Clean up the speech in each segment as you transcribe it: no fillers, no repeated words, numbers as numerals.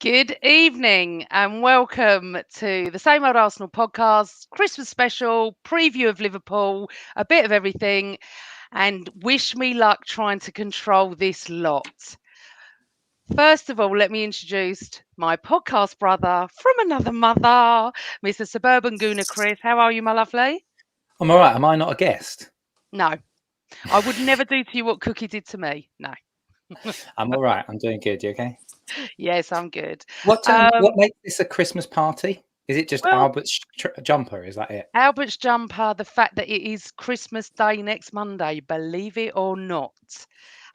Good evening and welcome to the Same Old Arsenal podcast, Christmas special, preview of Liverpool, a bit of everything, and wish me luck trying to control this lot. First of all, let me introduce my podcast brother from another mother, Mr. Suburban Gooner Chris. How are you, my lovely? I'm all right. Am I not a guest? No, I would never do to you what Cookie did to me. No. I'm all right. I'm doing good. You okay? Yes, I'm good. What makes this a Christmas party? Is it just Well, Albert's jumper? Is that it? Albert's jumper, the fact that it is Christmas Day next Monday, believe it or not.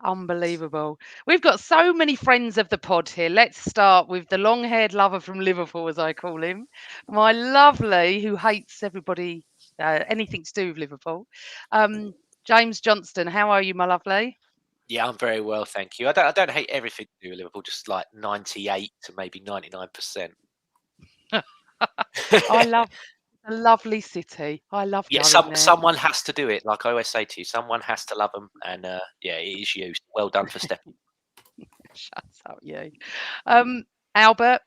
Unbelievable. We've got so many friends of the pod here. Let's start with the long haired lover from Liverpool, as I call him. My lovely, who hates everybody, anything to do with Liverpool. James Johnston, how are you, my lovely? Yeah, I'm very well, thank you. I don't hate everything to do with Liverpool, just like 98 to maybe 99%. I love a lovely city. I love Yeah, going there. someone has to do it. Like I always say to you, someone has to love them, and yeah, it is you. Well done for stepping. Shut up, you. Albert,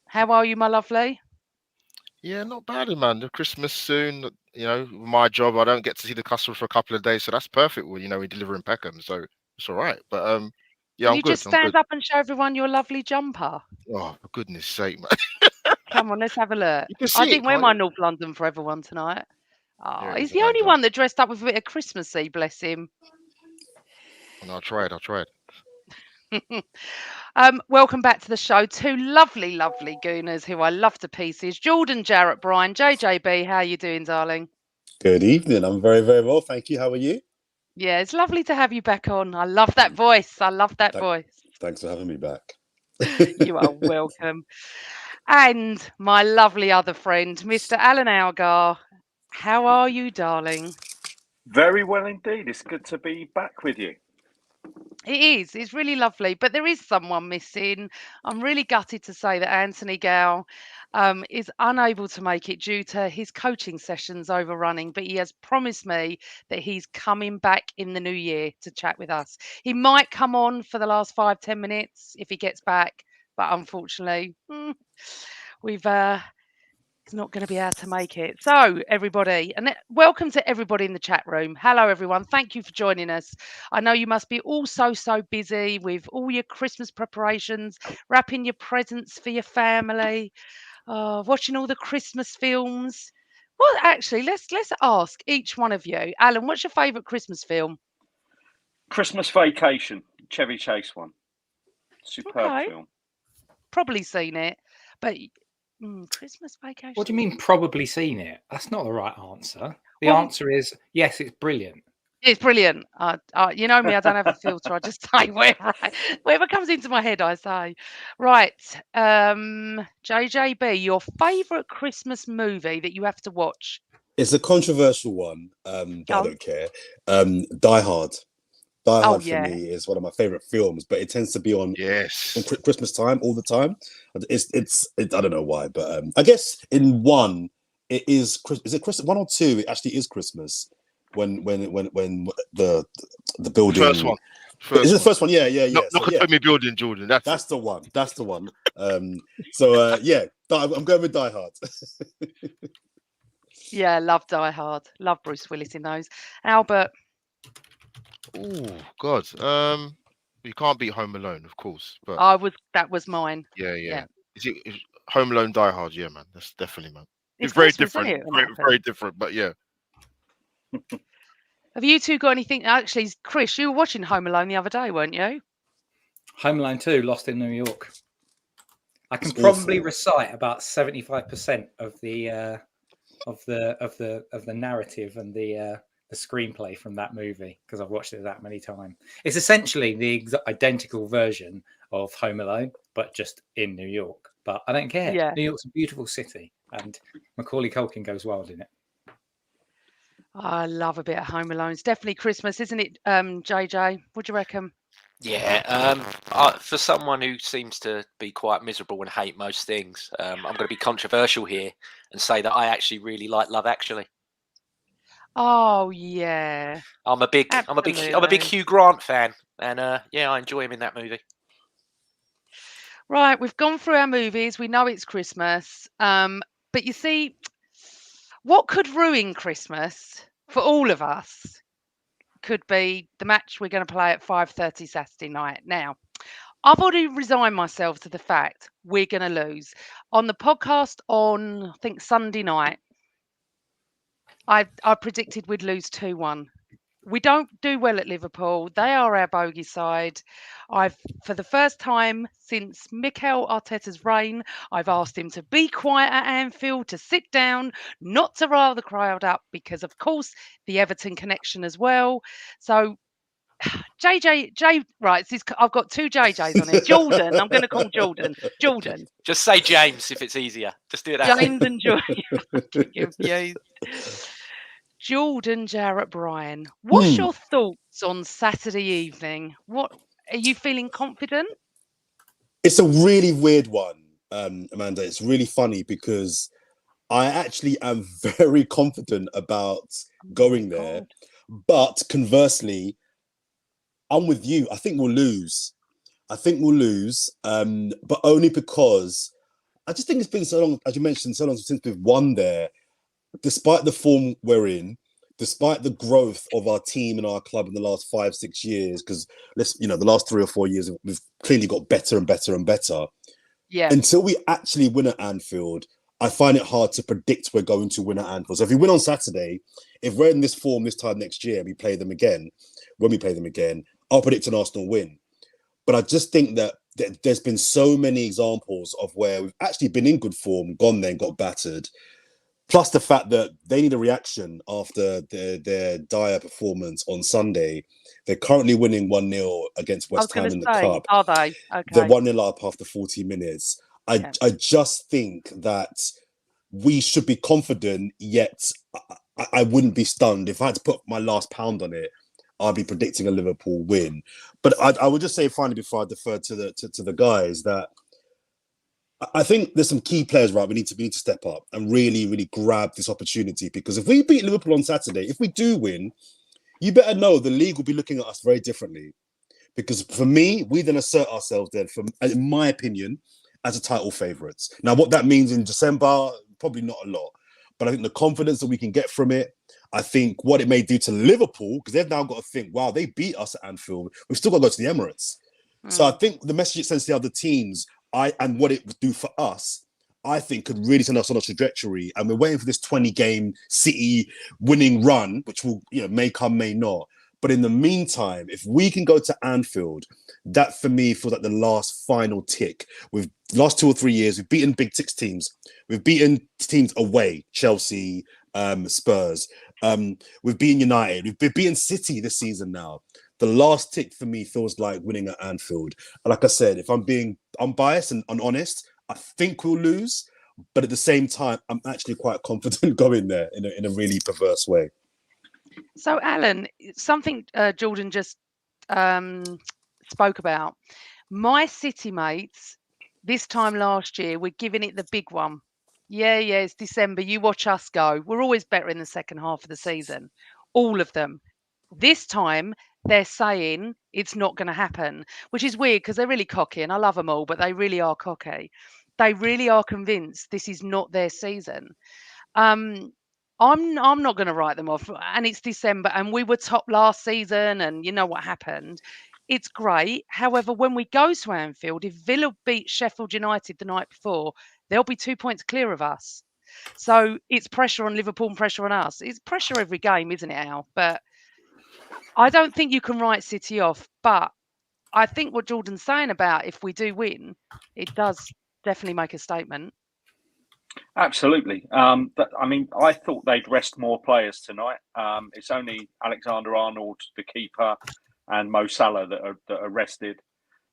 how are you, my lovely? Yeah, not bad, man. The Christmas soon. My job, I don't get to see the customer for a couple of days, so that's perfect. We deliver in Peckham, so it's all right. But yeah, Can I'm you good. just I'm good. stand up and show everyone your lovely jumper? Oh, for goodness sake, man! Come on, let's have a look. You can I see it, didn't wear can't my you? North London for everyone tonight. Oh, There it he's is, the the only manager. one that dressed up with a bit of Christmassy, bless him. And I tried. Welcome back to the show. Two lovely, lovely gooners who I love to pieces. Jordan, Jarrett, Brian, JJB, how are you doing, darling? Good evening. I'm very, very well. Thank you. How are you? Yeah, it's lovely to have you back on. I love that voice. I love that Th- voice. Thanks for having me back. You are welcome. And my lovely other friend, Mr. Alan Algar. How are you, darling? Very well indeed. It's good to be back with you. It is. It's really lovely. But there is someone missing. I'm really gutted to say that Anthony Gow is unable to make it due to his coaching sessions overrunning. But he has promised me that he's coming back in the new year to chat with us. He might come on for the last 5-10 minutes if he gets back. But unfortunately, we've he's not going to be able to make it. So, everybody, and welcome to everybody in the chat room. Hello, everyone. Thank you for joining us. I know you must be all so busy with all your Christmas preparations, wrapping your presents for your family, watching all the Christmas films. Well, actually, let's ask each one of you. Alan, what's your favourite Christmas film? Christmas Vacation, Chevy Chase one. Superb Okay. film. Probably seen it, but Christmas Vacation. What do you mean? Probably seen it? That's not the right answer. The Well, answer is yes. It's brilliant. It's brilliant. You know me, I don't have a filter. I just say whatever comes into my head, I say. Right. JJB, your favourite Christmas movie that you have to watch? It's a controversial one, but I Oh, don't care. Die Hard. Die oh Hard for yeah. me is one of my favorite films, but it tends to be on Yes. Christmas time all the time. It's I don't know why, but I guess in one it is. Is it Christmas? 1 or 2? It actually is Christmas when the building. First one. Is it the first one? Yeah. Not So, yeah. me building, Jordan. That's the one. Yeah, I'm going with Die Hard. Yeah, love Die Hard. Love Bruce Willis in those. Albert. Oh God. You can't beat Home Alone, of course. But That was mine. yeah. Is Home Alone, Die Hard? Yeah, man. That's definitely, man. It's very Christmas, isn't different. it, when it Very happens? different. But yeah. Have you two got anything? Actually, Chris, you were watching Home Alone the other day, weren't you? Home Alone 2, Lost in New York. I can It's probably awful. recite about 75% of the narrative and the screenplay from that movie because I've watched it that many times. It's essentially the identical version of Home Alone, but just in New York. But I don't care. Yeah. New York's a beautiful city, and Macaulay Culkin goes wild in it. I love a bit of Home Alone. It's definitely Christmas, isn't it, JJ? What do you reckon? Yeah. For someone who seems to be quite miserable and hate most things, I'm going to be controversial here and say that I actually really like Love Actually. Oh yeah, I'm a big absolutely. Hugh Grant fan, and yeah, I enjoy him in that movie. Right, we've gone through our movies. We know it's Christmas. But you see, what could ruin Christmas for all of us could be the match we're going to play at 5:30 Saturday night. Now, I've already resigned myself to the fact we're going to lose. On the podcast on, I think, Sunday night, I predicted we'd lose 2-1. We don't do well at Liverpool. They are our bogey side. For the first time since Mikel Arteta's reign, I've asked him to be quiet at Anfield, to sit down, not to rile the crowd up, because of course the Everton connection as well. So right, I've got two JJs on here. Jordan, I'm going to call Jordan. Jordan. Just say James if it's easier. Just do it that way. James and Jordan. Jordan Jarrett Bryan, what's your thoughts on Saturday evening? What are you feeling confident? It's a really weird one, Amanda. It's really funny because I actually am very confident about going there. But conversely, I'm with you. I think we'll lose. But only because I just think it's been so long, as you mentioned, so long since we've won there. Despite the form we're in, despite the growth of our team and our club in the last 5-6 years, because the last 3 or 4 years we've clearly got better and better and better. Yeah. Until we actually win at Anfield, I find it hard to predict we're going to win at Anfield. So if we win on Saturday, if we're in this form this time next year, when we play them again, I'll predict an Arsenal win. But I just think that there's been so many examples of where we've actually been in good form, gone there and got battered. Plus the fact that they need a reaction after their dire performance on Sunday. They're currently winning 1-0 against West Ham in the Cup. Are they? Okay. They're 1-0 up after 40 minutes. I just think that we should be confident, yet I wouldn't be stunned. If I had to put my last pound on it, I'd be predicting a Liverpool win. But I would just say finally, before I defer to the guys, that I think there's some key players, right? We need to step up and really, really grab this opportunity, because if we beat Liverpool on Saturday, if we do win, you better know the league will be looking at us very differently. Because for me, we then assert ourselves then, in my opinion, as a title favourites. Now, what that means in December, probably not a lot. But I think the confidence that we can get from it, I think what it may do to Liverpool, because they've now got to think, wow, they beat us at Anfield. We've still got to go to the Emirates. So I think the message it sends to the other teams, and what it would do for us, I think could really send us on a trajectory. And we're waiting for this 20-game City winning run, which will, may come, may not. But in the meantime, if we can go to Anfield, that for me feels like the last final tick. We've last 2 or 3 years, we've beaten big six teams. We've beaten teams away, Chelsea, Spurs. We've beaten United. We've beaten City this season now. The last tick for me feels like winning at Anfield. And like I said, if I'm being unbiased and honest, I think we'll lose. But at the same time, I'm actually quite confident going there in a really perverse way. So, Alan, something Jordan just spoke about. My City mates, this time last year, we're giving it the big one. Yeah, it's December. You watch us go. We're always better in the second half of the season. All of them. This time, they're saying it's not going to happen, which is weird because they're really cocky, and I love them all, but they really are cocky. They really are convinced this is not their season. I'm not going to write them off, and it's December, and we were top last season, and you know what happened. It's great. However, when we go to Anfield, if Villa beat Sheffield United the night before, they'll be 2 points clear of us. So it's pressure on Liverpool and pressure on us. It's pressure every game, isn't it, Al? But I don't think you can write City off. But I think what Jordan's saying about if we do win, it does definitely make a statement. Absolutely. I thought they'd rest more players tonight. It's only Alexander-Arnold, the keeper, and Mo Salah that are rested.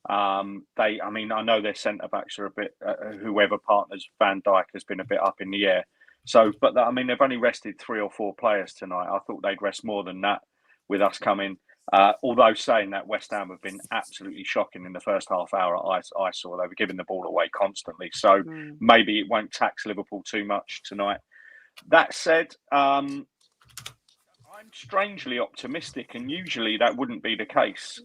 I know their centre backs are a bit. Whoever partners Van Dijk has been a bit up in the air. So, but they've only rested 3 or 4 players tonight. I thought they'd rest more than that with us coming. Although saying that, West Ham have been absolutely shocking in the first half hour I saw. They were giving the ball away constantly. So maybe it won't tax Liverpool too much tonight. That said, I'm strangely optimistic, and usually that wouldn't be the case.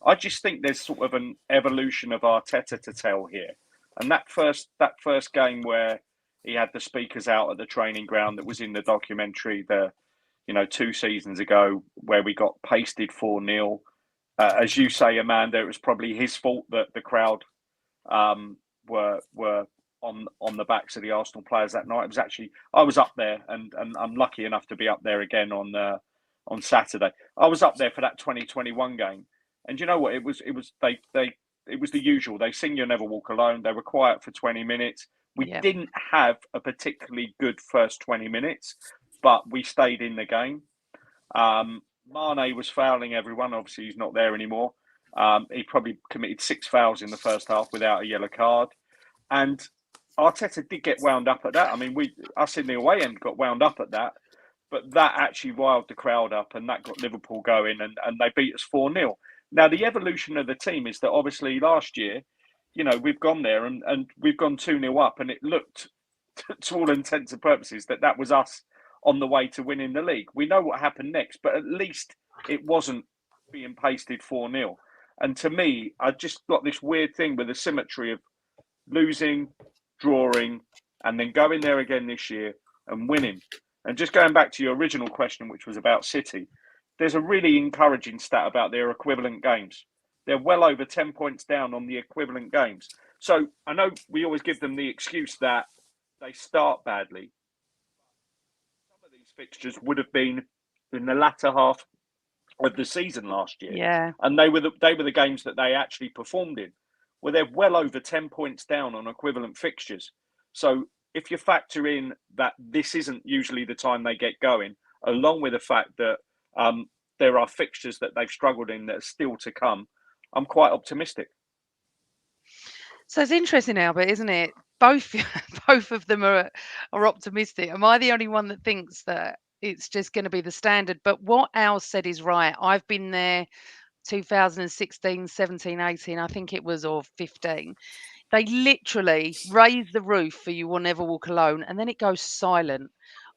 I just think there's sort of an evolution of Arteta to tell here, and that first game where he had the speakers out at the training ground that was in the documentary, 2 seasons ago, where we got pasted 4-0. As you say, Amanda, it was probably his fault that the crowd were on the backs of the Arsenal players that night. It was actually, I was up there, and I'm lucky enough to be up there again on Saturday. I was up there for that 2021 game, and you know what? It was the usual. They sing "You'll Never Walk Alone." They were quiet for 20 minutes. We didn't have a particularly good first 20 minutes, but we stayed in the game. Mane was fouling everyone. Obviously, he's not there anymore. He probably committed 6 fouls in the first half without a yellow card. And Arteta did get wound up at that. I mean, us in the away end got wound up at that. But that actually riled the crowd up, and that got Liverpool going, and they beat us 4-0. Now, the evolution of the team is that obviously last year, we've gone there and we've gone 2-0 up, and it looked, to all intents and purposes, that was us on the way to winning the league. We know what happened next, but at least it wasn't being pasted 4-0. And to me, I just got this weird thing with the symmetry of losing, drawing, and then going there again this year and winning. And just going back to your original question, which was about City, there's a really encouraging stat about their equivalent games. They're well over 10 points down on the equivalent games. So I know we always give them the excuse that they start badly. Some of these fixtures would have been in the latter half of the season last year. Yeah. And they were the games that they actually performed in. Well, they're well over 10 points down on equivalent fixtures. So if you factor in that this isn't usually the time they get going, along with the fact that there are fixtures that they've struggled in that are still to come, I'm quite optimistic. So it's interesting, Albert, isn't it? Both of them are optimistic. Am I the only one that thinks that it's just going to be the standard? But what Al said is right. I've been there 2016, 17, 18, I think it was, or 15. They literally raise the roof for "You Will Never Walk Alone," and then it goes silent.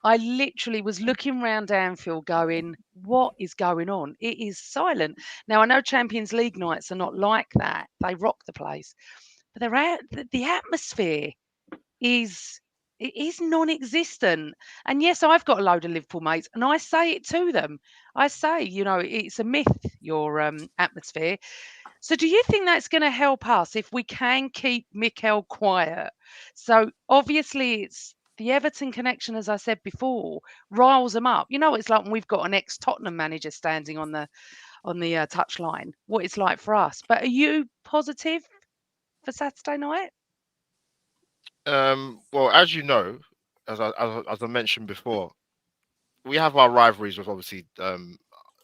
I literally was looking round Anfield going, what is going on? It is silent. Now, I know Champions League nights are not like that. They rock the place. But the atmosphere is non-existent. And yes, I've got a load of Liverpool mates, and I say it to them. I say, it's a myth, your atmosphere. So do you think that's going to help us if we can keep Mikel quiet? So obviously it's the Everton connection, as I said before, riles them up. It's like when we've got an ex-Tottenham manager standing on the touchline, what it's like for us. But are you positive for Saturday night? Well, as you know, as I mentioned before, we have our rivalries with obviously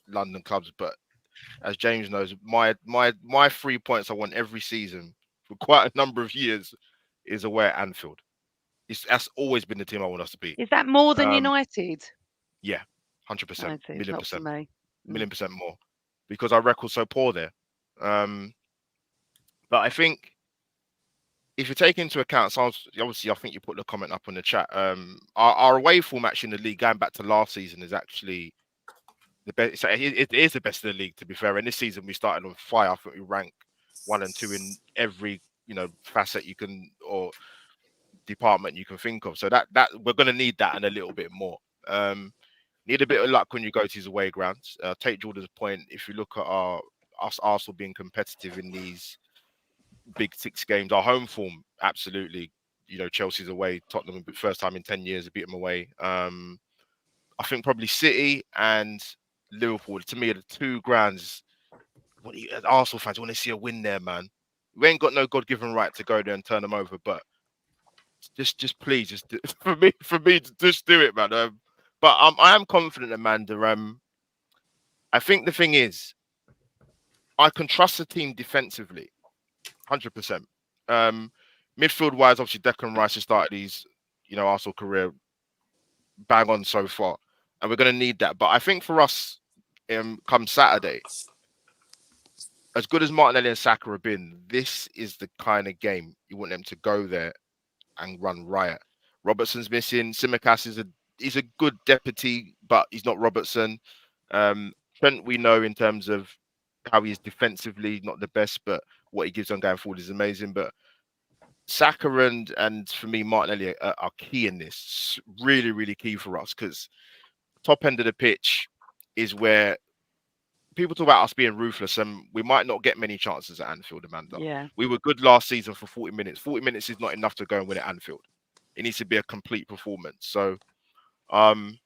London clubs, but as James knows, my 3 points I want every season for quite a number of years is away at Anfield. That's always been the team I want us to beat. Is that more than United? Yeah, 100%, million%, million percent more, because our record's so poor there. But I think if you take into account, so obviously I think you put the comment up on the chat. Our away form actually in the league, going back to last season, is actually the best. So it is the best of the league, to be fair. And this season we started on fire. I think we rank 1 and 2 in every facet you can, or department you can think of. So that we're going to need that and a little bit more. Need a bit of luck when you go to these away grounds. Take Jordan's point. If you look at us Arsenal being competitive in these big 6 games, our home form, absolutely. Chelsea's away, Tottenham, first time in 10 years, beat them away. I think probably City and Liverpool, to me, are the 2 grounds. Arsenal fans, when they see a win there, man, we ain't got no God-given right to go there and turn them over. But just please, just do, for me, just do it, man. But I am confident, Amanda. I think the thing is, I can trust the team defensively, 100%. Midfield-wise, obviously, Declan Rice has started his, Arsenal career bang on so far, and we're going to need that. But I think for us, come Saturday, as good as Martinelli and Saka have been, this is the kind of game you want them to go there and run riot. Robertson's missing. Tsimikas is a good deputy, but he's not Robertson. Trent, we know in terms of how he is defensively, not the best, but what he gives on going forward is amazing. But Saka and for me, Martinelli are key in this. Really, really key for us, because top end of the pitch is where people talk about us being ruthless, and we might not get many chances at Anfield, Amanda. Yeah. We were good last season for 40 minutes. 40 minutes is not enough to go and win at Anfield. It needs to be a complete performance. So, I've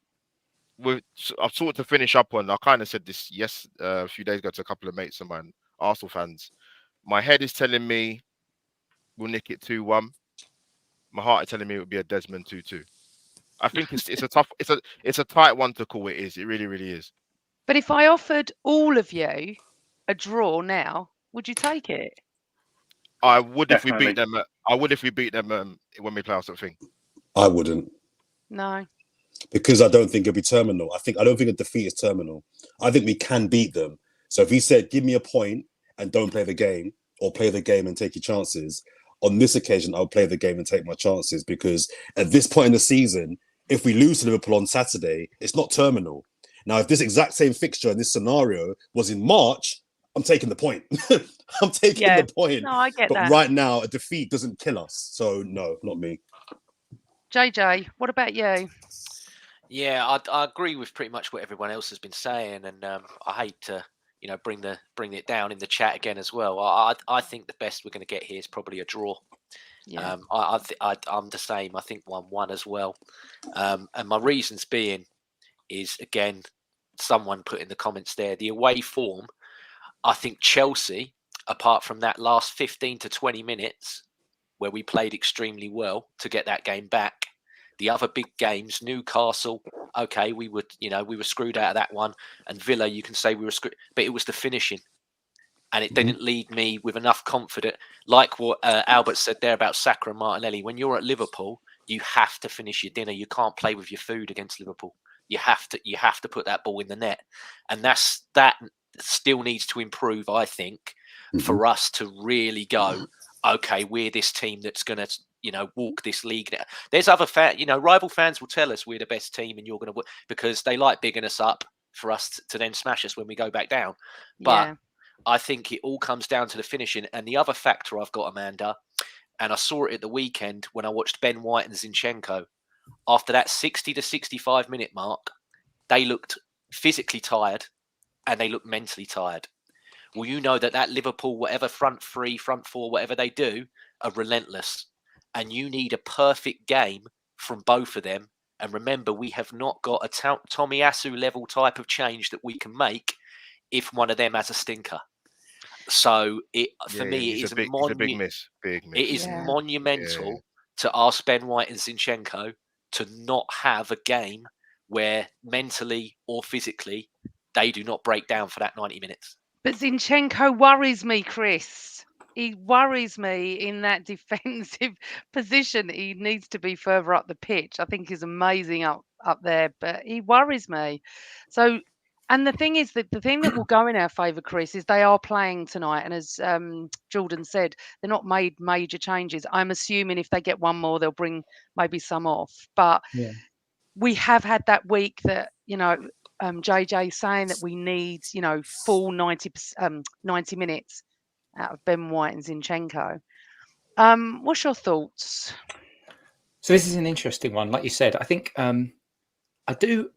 sort of to finish up on. I kind of said this a few days ago to a couple of mates of mine, Arsenal fans. My head is telling me we'll nick it 2-1. My heart is telling me it would be a Desmond 2-2. I think it's a tight one to call. It is. It really, really is. But if I offered all of you a draw now, would you take it? I would if we Definitely. beat them. I would if we beat them when we play our sort of thing. I wouldn't, No. because I don't think it'll be terminal. I don't think a defeat is terminal. I think we can beat them. So if he said, give me a point and don't play the game, or play the game and take your chances, on this occasion, I'll play the game and take my chances, because at this point in the season, if we lose to Liverpool on Saturday, it's not terminal. Now, if this exact same fixture in this scenario was in March, I'm taking the point. I'm taking the point. No, I get But that. right now, a defeat doesn't kill us. So no, not me. JJ, what about you? Yeah, I agree with pretty much what everyone else has been saying, and I hate to bring it down in the chat again as well. I think the best we're going to get here is probably a draw. Yeah. I'm the same. I think 1-1 as well. And my reasons being is, again, someone put in the comments there, the away form. I think Chelsea, apart from that last 15 to 20 minutes where we played extremely well to get that game back, the other big games, Newcastle, okay, we were screwed out of that one, and Villa, you can say we were screwed, but it was the finishing, and it didn't lead me with enough confidence. Like what Albert said there about Saka and Martinelli, when you're at Liverpool, you have to finish your dinner. You can't play with your food against Liverpool. You have to put that ball in the net, and that still needs to improve, I think, for us to really go, okay, we're this team that's going to, walk this league now. There's other rival fans will tell us we're the best team and you're going to win, because they like bigging us up for us to then smash us when we go back down. But I think it all comes down to the finishing. And the other factor I've got, Amanda, and I saw it at the weekend when I watched Ben White and Zinchenko, after that 60 to 65 minute mark, they looked physically tired and they looked mentally tired. Well, you know that Liverpool, whatever front three, front four, whatever they do, are relentless. And you need a perfect game from both of them. And remember, we have not got a Tomiyasu level type of change that we can make if one of them has a stinker. So for me, it is a big miss. Big miss. It is monumental to ask Ben White and Zinchenko to not have a game where mentally or physically they do not break down for that 90 minutes. But Zinchenko worries me, Chris. He worries me in that defensive position. He needs to be further up the pitch. I think he's amazing up there, but he worries me. So, and the thing is that the thing that will go in our favour, Chris, is they are playing tonight. And as Jordan said, they're not made major changes. I'm assuming if they get one more, they'll bring maybe some off. But we have had that week that, JJ saying that we need, full 90 minutes out of Ben White and Zinchenko. What's your thoughts? So this is an interesting one. Like you said, I think I do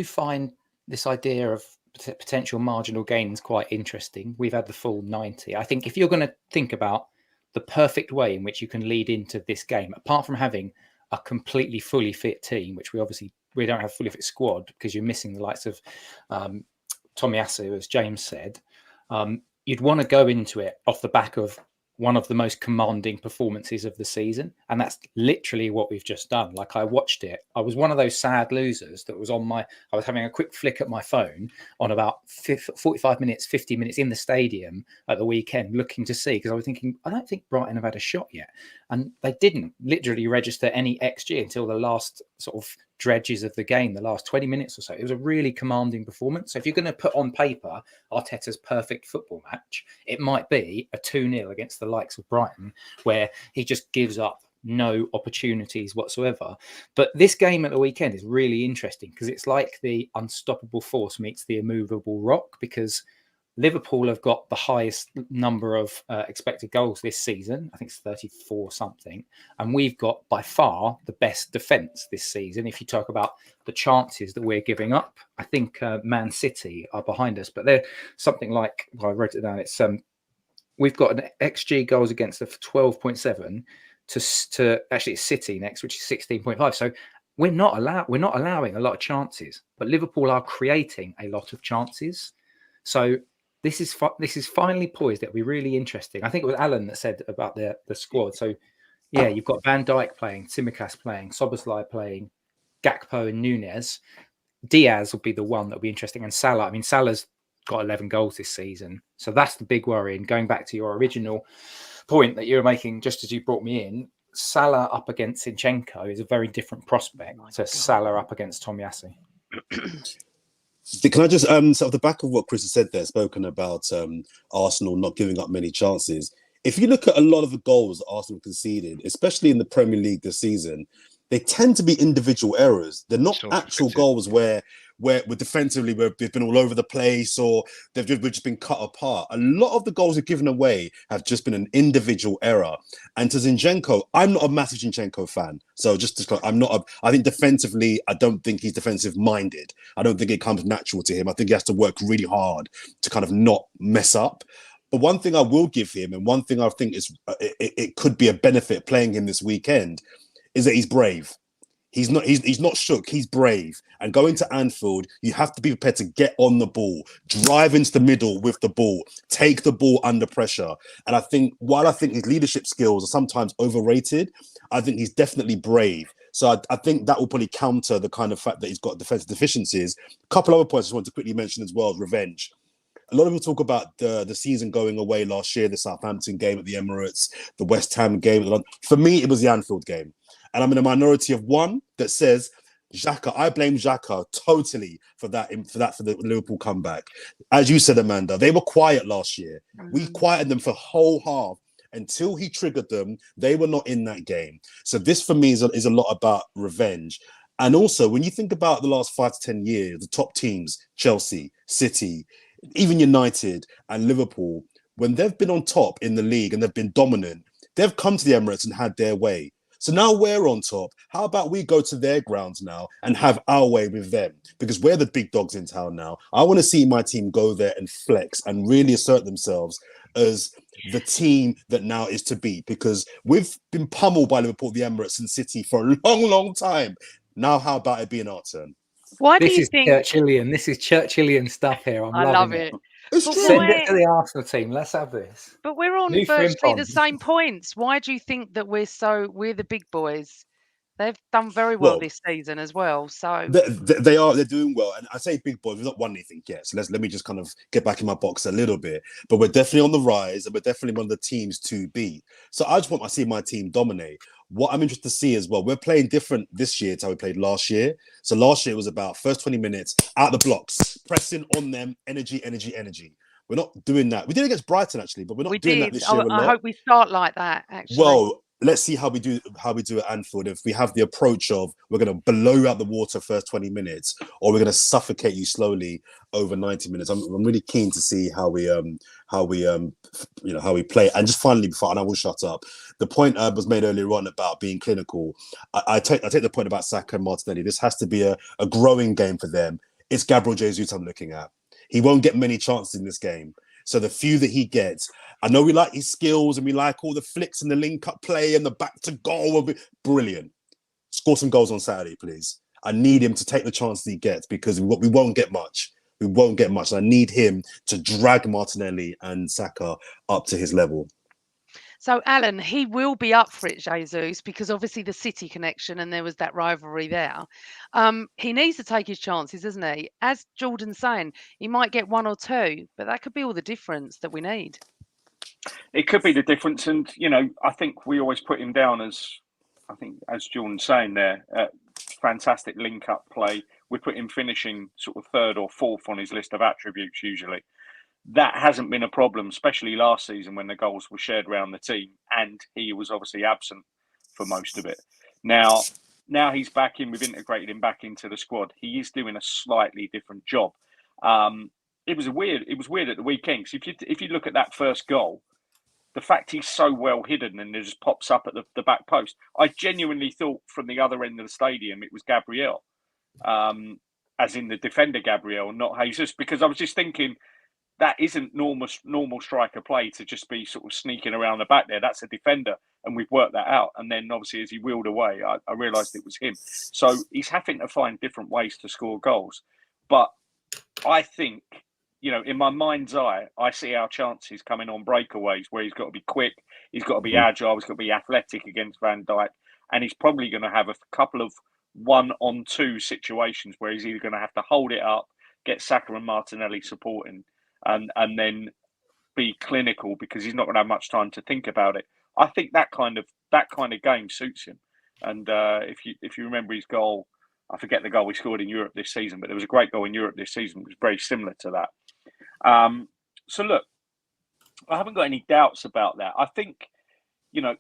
find this idea of potential marginal gains quite interesting. We've had the full 90. I think if you're going to think about the perfect way in which you can lead into this game, apart from having a completely fully fit team, which we don't have a fully fit squad because you're missing the likes of Tomiyasu, as James said, you'd want to go into it off the back of one of the most commanding performances of the season. And that's literally what we've just done. Like, I watched it. I was one of those sad losers that was I was having a quick flick at my phone on about 45 minutes, 50 minutes in the stadium at the weekend, looking to see, because I was thinking, I don't think Brighton have had a shot yet. And they didn't literally register any XG until the last sort of dredges of the game, the last 20 minutes or so. It was a really commanding performance. So if you're going to put on paper Arteta's perfect football match, it might be a 2-0 against the likes of Brighton, where he just gives up no opportunities whatsoever. But this game at the weekend is really interesting because it's like the unstoppable force meets the immovable rock, because Liverpool have got the highest number of expected goals this season. I think it's 34 something. And we've got by far the best defence this season. If you talk about the chances that we're giving up, I think Man City are behind us. But they're something like, well, I wrote it down. It's we've got an XG goals against of 12.7 to actually it's City next, which is 16.5. So we're not allowing a lot of chances, but Liverpool are creating a lot of chances. So this is finally poised. It'll be really interesting. I think it was Alan that said about the squad. So yeah, you've got Van Dijk playing, Tsimikas playing, Szoboszlai playing, Gakpo and Nunez. Diaz will be the one that'll be interesting, and Salah. I mean, Salah's got 11 goals this season, so that's the big worry. And going back to your original point that you were making, just as you brought me in, Salah up against Zinchenko is a very different prospect to Salah up against Tomiyasu. Can I just so off the back of what Chris has said there, spoken about Arsenal not giving up many chances. If you look at a lot of the goals that Arsenal conceded, especially in the Premier League this season, they tend to be individual errors. They're not actual goals where we're defensively we've been all over the place or we've just been cut apart. A lot of the goals we've given away have just been an individual error. And to Zinchenko, I'm not a massive Zinchenko fan. So I think defensively, I don't think he's defensive minded. I don't think it comes natural to him. I think he has to work really hard to kind of not mess up. But one thing I will give him, and one thing I think is it could be a benefit playing him this weekend, is that he's brave. He's not shook. He's brave. And going to Anfield, you have to be prepared to get on the ball, drive into the middle with the ball, take the ball under pressure. And I think while I think his leadership skills are sometimes overrated, I think he's definitely brave. So I think that will probably counter the kind of fact that he's got defensive deficiencies. A couple other points I just want to quickly mention as well is revenge. A lot of people talk about the season going away last year, the Southampton game at the Emirates, the West Ham game. For me, it was the Anfield game. And I'm in a minority of one that says Xhaka. I blame Xhaka totally for the Liverpool comeback. As you said, Amanda, they were quiet last year. Mm-hmm. We quieted them for a whole half. Until he triggered them, they were not in that game. So this for me is a lot about revenge. And also, when you think about the last 5 to 10 years, the top teams, Chelsea, City, even United and Liverpool, when they've been on top in the league and they've been dominant, they've come to the Emirates and had their way. So now we're on top. How about we go to their grounds now and have our way with them? Because we're the big dogs in town now. I want to see my team go there and flex and really assert themselves as the team that now is to beat. Because we've been pummeled by Liverpool, the Emirates and City for a long, long time. Now how about it being our turn? Why do you think Churchillian? This is Churchillian stuff here. I love it. Send it to the Arsenal team. Let's have this. But we're on virtually the same points. Why do you think that we're the big boys? They've done very well this season as well. So they're doing well. And I say big boys, we've not won anything yet. So let me just kind of get back in my box a little bit. But we're definitely on the rise and we're definitely one of the teams to beat. So I just want to see my team dominate. What I'm interested to see as well, we're playing different this year to how we played last year. So last year was about first 20 minutes out the blocks, pressing on them, energy. We're not doing that. We did it against Brighton actually, but we're not doing that this year a lot. I hope we start like that actually. Well, let's see how we do at Anfield. If we have the approach of we're going to blow you out the water first 20 minutes, or we're going to suffocate you slowly over 90 minutes. I'm really keen to see how we play. And just finally, and I will shut up. The point was made earlier on about being clinical. I take the point about Saka and Martinelli. This has to be a growing game for them. It's Gabriel Jesus I'm looking at. He won't get many chances in this game. So the few that he gets, I know we like his skills and we like all the flicks and the link-up play and the back to goal. Brilliant. Score some goals on Saturday, please. I need him to take the chances he gets because we won't get much. We won't get much. I need him to drag Martinelli and Saka up to his level. So, Alan, he will be up for it, Jesus, because obviously the City connection and there was that rivalry there. He needs to take his chances, doesn't he? As Jordan's saying, he might get one or two, but that could be all the difference that we need. It could be the difference. And, I think we always put him down as Jordan's saying there, fantastic link-up play. We put him finishing sort of third or fourth on his list of attributes usually. That hasn't been a problem, especially last season when the goals were shared around the team and he was obviously absent for most of it. Now he's back in. We've integrated him back into the squad. He is doing a slightly different job. It was weird at the weekend. So if you look at that first goal, the fact he's so well hidden and it just pops up at the back post, I genuinely thought from the other end of the stadium it was Gabriel, as in the defender Gabriel, not Jesus, because I was just thinking that isn't normal striker play to just be sort of sneaking around the back there. That's a defender, and we've worked that out. And then obviously as he wheeled away, I realised it was him. So he's having to find different ways to score goals. But I think, in my mind's eye, I see our chances coming on breakaways where he's got to be quick, he's got to be agile, he's got to be athletic against Van Dijk, and he's probably going to have a couple of 1-on-2 situations where he's either going to have to hold it up, get Saka and Martinelli supporting, and then be clinical because he's not going to have much time to think about it. I think that kind of game suits him. And if you remember his goal, I forget the goal he scored in Europe this season, but there was a great goal in Europe this season. It was very similar to that. So look, I haven't got any doubts about that. I think,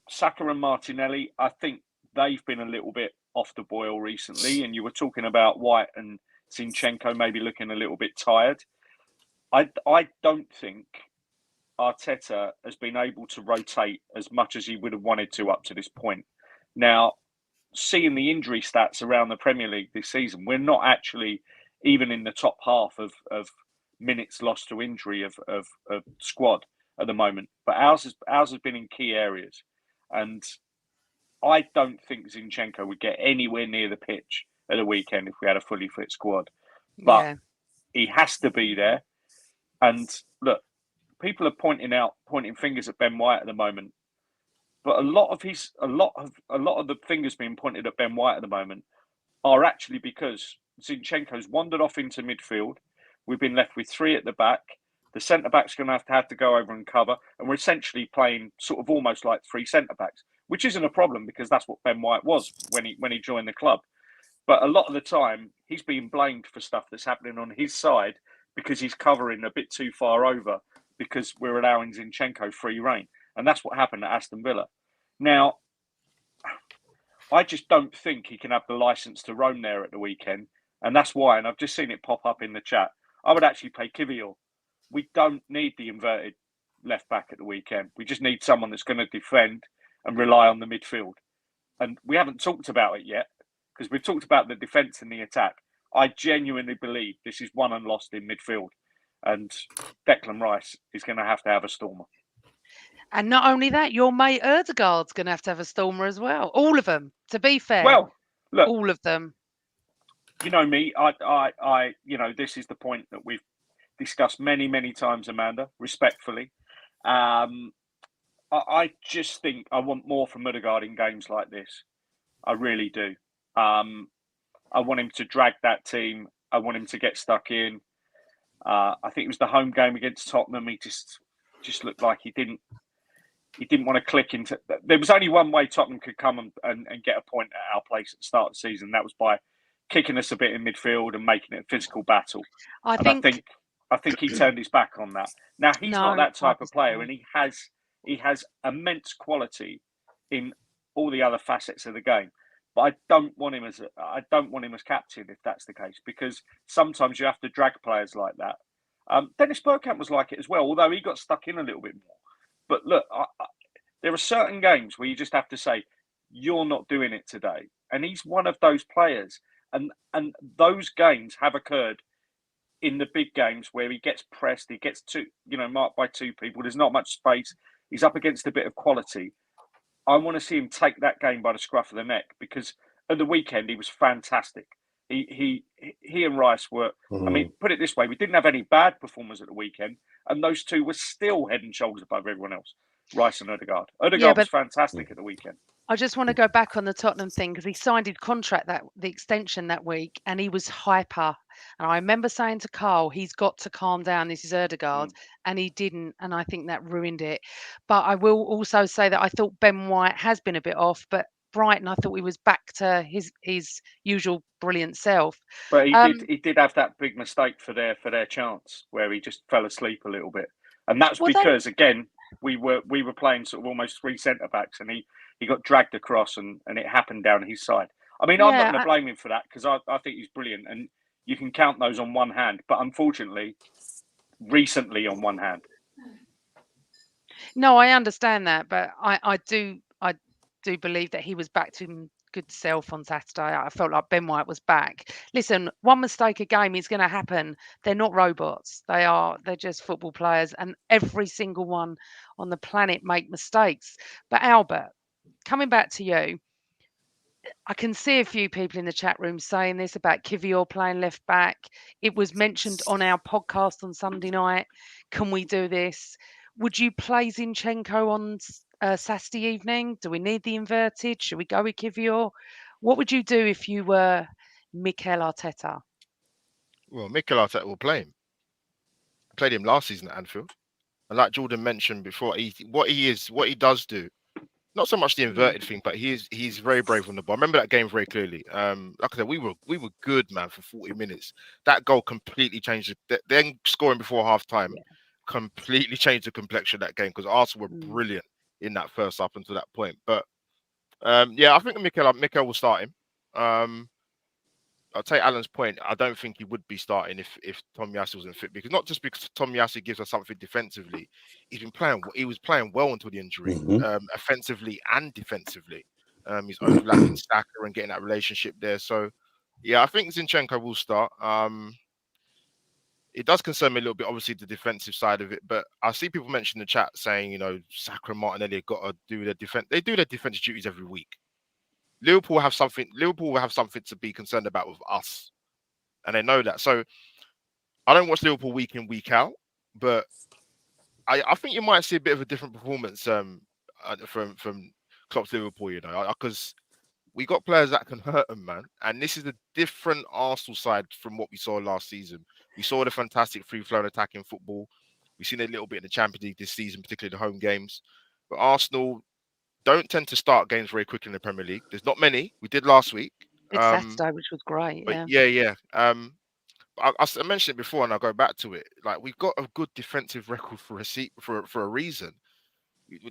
Saka and Martinelli, I think they've been a little bit off the boil recently. And you were talking about White and Zinchenko maybe looking a little bit tired. I don't think Arteta has been able to rotate as much as he would have wanted to up to this point. Now, seeing the injury stats around the Premier League this season, we're not actually even in the top half of minutes lost to injury of squad at the moment. But ours has been in key areas. And I don't think Zinchenko would get anywhere near the pitch at the weekend if we had a fully fit squad. But he has to be there. And look, people are pointing fingers at Ben White at the moment. But a lot of the fingers being pointed at Ben White at the moment are actually because Zinchenko's wandered off into midfield. We've been left with three at the back. The centre back's going to have to go over and cover, and we're essentially playing sort of almost like three centre backs, which isn't a problem because that's what Ben White was when he joined the club. But a lot of the time, he's being blamed for stuff that's happening on his side because he's covering a bit too far over because we're allowing Zinchenko free rein. And that's what happened at Aston Villa. Now, I just don't think he can have the licence to roam there at the weekend. And that's why, and I've just seen it pop up in the chat, I would actually play Kivior. We don't need the inverted left back at the weekend. We just need someone that's going to defend and rely on the midfield. And we haven't talked about it yet because we've talked about the defence and the attack. I genuinely believe this is won and lost in midfield. And Declan Rice is going to have a stormer. And not only that, your mate Erdegaard's going to have a stormer as well. All of them, to be fair. Well, look, all of them. You know me, I this is the point that we've discussed many, many times, Amanda, respectfully. I just think I want more from Ødegaard in games like this. I really do. I want him to drag that team. I want him to get stuck in. I think it was the home game against Tottenham. He just looked like he didn't want to click into. There was only one way Tottenham could come and get a point at our place at the start of the season. That was by kicking us a bit in midfield and making it a physical battle. I think he turned his back on that. Now he's not that type of player, and he has immense quality in all the other facets of the game. But I don't want him as captain if that's the case, because sometimes you have to drag players like that. Dennis Bergkamp was like it as well, although he got stuck in a little bit more. But look, there are certain games where you just have to say, you're not doing it today. And he's one of those players. And those games have occurred in the big games where he gets pressed, he gets marked by two people, there's not much space, he's up against a bit of quality. I want to see him take that game by the scruff of the neck, because at the weekend he was fantastic. He and Rice were, I mean, put it this way, we didn't have any bad performers at the weekend, and those two were still head and shoulders above everyone else, Rice and Ødegaard. Ødegaard was fantastic at the weekend. I just want to go back on the Tottenham thing because he signed his contract the extension that week, and he was hyper. And I remember saying to Carl, he's got to calm down. This is Ødegaard, and he didn't, and I think that ruined it. But I will also say that I thought Ben White has been a bit off, but Brighton, I thought he was back to his usual brilliant self. But he did have that big mistake for their chance where he just fell asleep a little bit, and that's because again we were playing sort of almost three centre backs, and he got dragged across and it happened down his side. I mean, I'm not going to blame him for that because I think he's brilliant, and you can count those on one hand. But unfortunately, recently on one hand. No, I understand that, but I do believe that he was back to his good self on Saturday. I felt like Ben White was back. Listen, one mistake a game is going to happen. They're not robots. They're just football players, and every single one on the planet make mistakes. But Albert, coming back to you, I can see a few people in the chat room saying this about Kivior playing left back. It was mentioned on our podcast on Sunday night. Can we do this? Would you play Zinchenko on Saturday evening? Do we need the inverted? Should we go with Kivior? What would you do if you were Mikel Arteta? Well, Mikel Arteta will play him. Played him last season at Anfield. And like Jordan mentioned before, what he does do, not so much the inverted thing, but he's very brave on the ball. I remember that game very clearly. Like I said, we were good, man, for 40 minutes. That goal completely changed. Then scoring before half time completely changed the complexion of that game because Arsenal were brilliant in that first up until that point. But I think Mikel will start him. I'll take Alan's point. I don't think he would be starting if Tomiyasu wasn't fit, because not just because Tomiyasu gives us something defensively. He was playing well until the injury, offensively and defensively. He's overlapping Saka and getting that relationship there. So, yeah, I think Zinchenko will start. It does concern me a little bit, obviously, the defensive side of it. But I see people mention in the chat saying, Saka and Martinelli have got to do their defense. They do their defensive duties every week. Liverpool will have something to be concerned about with us, and they know that. So I don't watch Liverpool week in, week out, but I think you might see a bit of a different performance from Klopp's Liverpool, because we got players that can hurt them, man. And this is a different Arsenal side from what we saw last season. We saw the fantastic free-flowing attacking football. We've seen it a little bit in the Champions League this season, particularly the home games. But Arsenal don't tend to start games very quickly in the Premier League. There's not many. We did last week. It's Saturday, which was great. But yeah. I mentioned it before, and I'll go back to it. Like, we've got a good defensive record for a reason.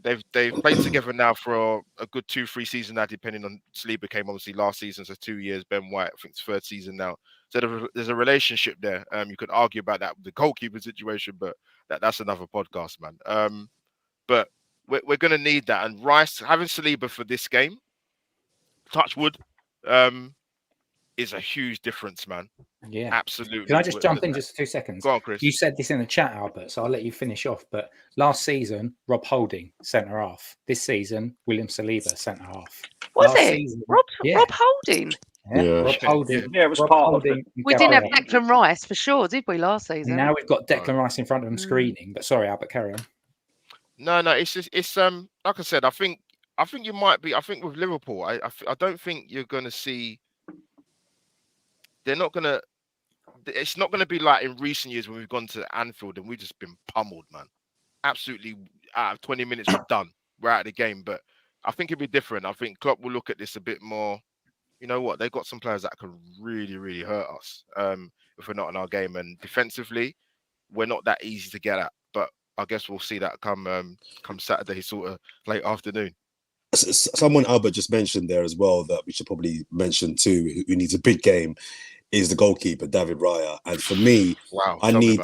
They've played together now for a good 2-3 seasons now, depending on Saliba came obviously last season, so 2 years. Ben White, I think it's third season now. So there's a relationship there. You could argue about that with the goalkeeper situation, but that's another podcast, man. But we're going to need that. And Rice, having Saliba for this game, touch wood, is a huge difference, man. Yeah. Absolutely. Can I just jump in just 2 seconds? Go on, Chris. You said this in the chat, Albert, so I'll let you finish off. But last season, Rob Holding, centre-half. This season, William Saliba, centre-half. Was it? Rob Holding? Yeah. Rob Holding. Yeah, it was part of it. We didn't have Declan Rice for sure, did we, last season? Now we've got Declan Rice in front of him screening. But sorry, Albert, carry on. No, it's like I said, I think you might be. I think with Liverpool, I don't think you're going to see. They're not going to. It's not going to be like in recent years when we've gone to Anfield and we've just been pummeled, man. Absolutely, out of 20 minutes, we're done. We're out of the game. But I think it'll be different. I think Klopp will look at this a bit more. You know what? They've got some players that can really, really hurt us if we're not in our game. And defensively, we're not that easy to get at. But I guess we'll see that come Saturday, sort of late afternoon. Someone Albert just mentioned there as well that we should probably mention too, who needs a big game, is the goalkeeper, David Raya. And for me, I need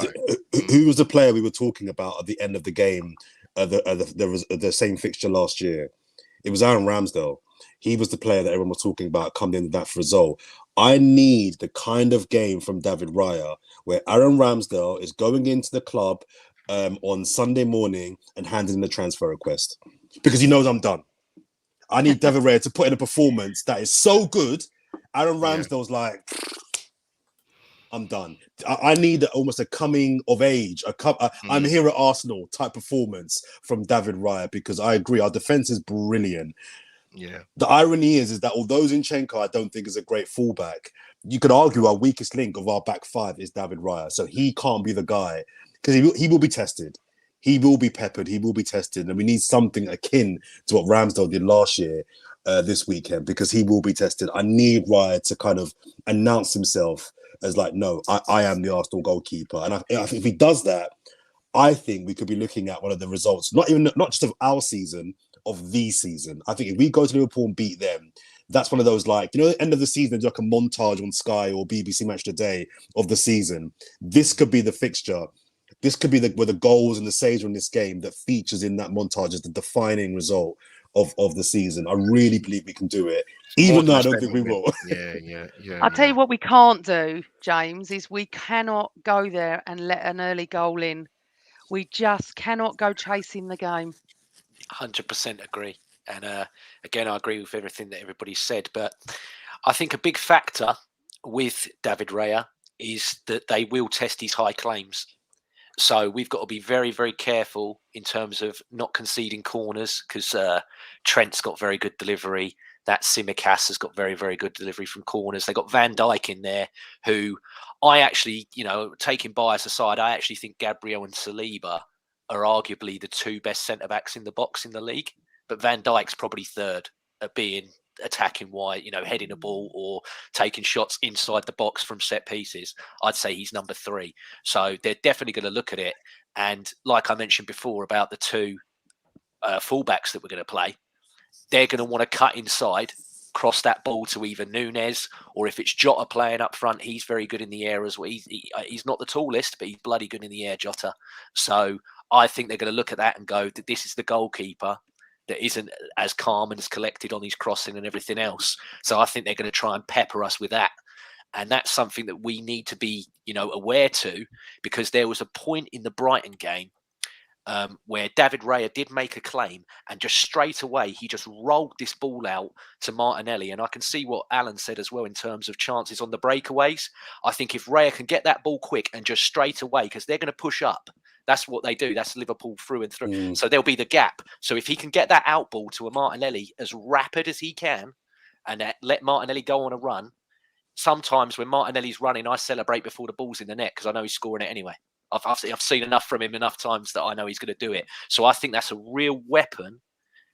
who was the player we were talking about at the end of the game, the same fixture last year. It was Aaron Ramsdale. He was the player that everyone was talking about coming in with that result. I need the kind of game from David Raya where Aaron Ramsdale is going into the club on Sunday morning and handing in the transfer request because he knows I'm done. I need David Raya to put in a performance that is so good. Aaron Ramsdale's like, I'm done. I need almost a coming of age, I'm here at Arsenal type performance from David Raya, because I agree, our defense is brilliant. Yeah. The irony is that although Zinchenko I don't think is a great fullback, you could argue our weakest link of our back five is David Raya. So he can't be the guy, because he will be tested. He will be peppered. He will be tested. And we need something akin to what Ramsdale did last year, this weekend, because he will be tested. I need Raya to kind of announce himself as like, no, I am the Arsenal goalkeeper. And I think if he does that, I think we could be looking at one of the results, not just of our season, of the season. I think if we go to Liverpool and beat them, that's one of those, like, you know, the end of the season, there's like a montage on Sky or BBC Match Today of the season. This could be the fixture. This could be where the goals and the saves in this game that features in that montage as the defining result of the season. I really believe we can do it, even though I don't think we will. Yeah. I'll tell you what we can't do, James, is we cannot go there and let an early goal in. We just cannot go chasing the game. 100% agree. And again, I agree with everything that everybody said. But I think a big factor with David Raya is that they will test his high claims. So we've got to be very, very careful in terms of not conceding corners, because Trent's got very good delivery. That Tsimikas has got very, very good delivery from corners. They got Van Dijk in there, who I actually, taking bias aside, I actually think Gabriel and Saliba are arguably the two best centre backs in the box in the league. But Van Dijk's probably third at being attacking wide, heading a ball or taking shots inside the box from set pieces. I'd say he's number 3. So they're definitely going to look at it. And like I mentioned before about the two fullbacks that we're going to play, they're going to want to cut inside, cross that ball to either Nunez, or if it's Jota playing up front, he's very good in the air as well. He's not the tallest, but he's bloody good in the air, Jota. So I think they're going to look at that and go, that this is the goalkeeper that isn't as calm and as collected on his crossing and everything else. So I think they're going to try and pepper us with that. And that's something that we need to be, aware to, because there was a point in the Brighton game where David Raya did make a claim, and just straight away he just rolled this ball out to Martinelli. And I can see what Alan said as well in terms of chances on the breakaways. I think if Raya can get that ball quick and just straight away, because they're going to push up. That's what they do. That's Liverpool through and through. So there'll be the gap. So if he can get that out ball to a Martinelli as rapid as he can, and let Martinelli go on a run, sometimes when Martinelli's running, I celebrate before the ball's in the net because I know he's scoring it anyway. I've seen enough from him enough times that I know he's going to do it. So I think that's a real weapon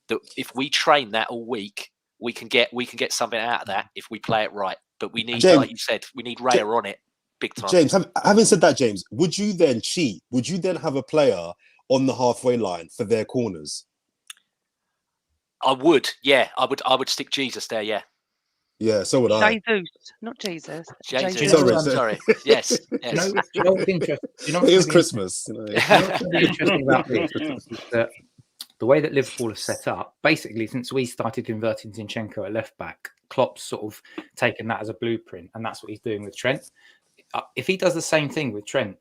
that if we train that all week, we can get something out of that if we play it right. But we need, James, like you said, we need Raya on it big time. James, having said that, James, would you then cheat? Would you then have a player on the halfway line for their corners? I would, yeah. I would stick Jesus there, yeah. Yeah, so would I. Jesus, not Jesus. Jesus. Sorry. Yes. You know what's interesting? It is Christmas. You know what's really interesting about this is that the way that Liverpool is set up, basically since we started inverting Zinchenko at left back, Klopp's sort of taken that as a blueprint, and that's what he's doing with Trent. If he does the same thing with Trent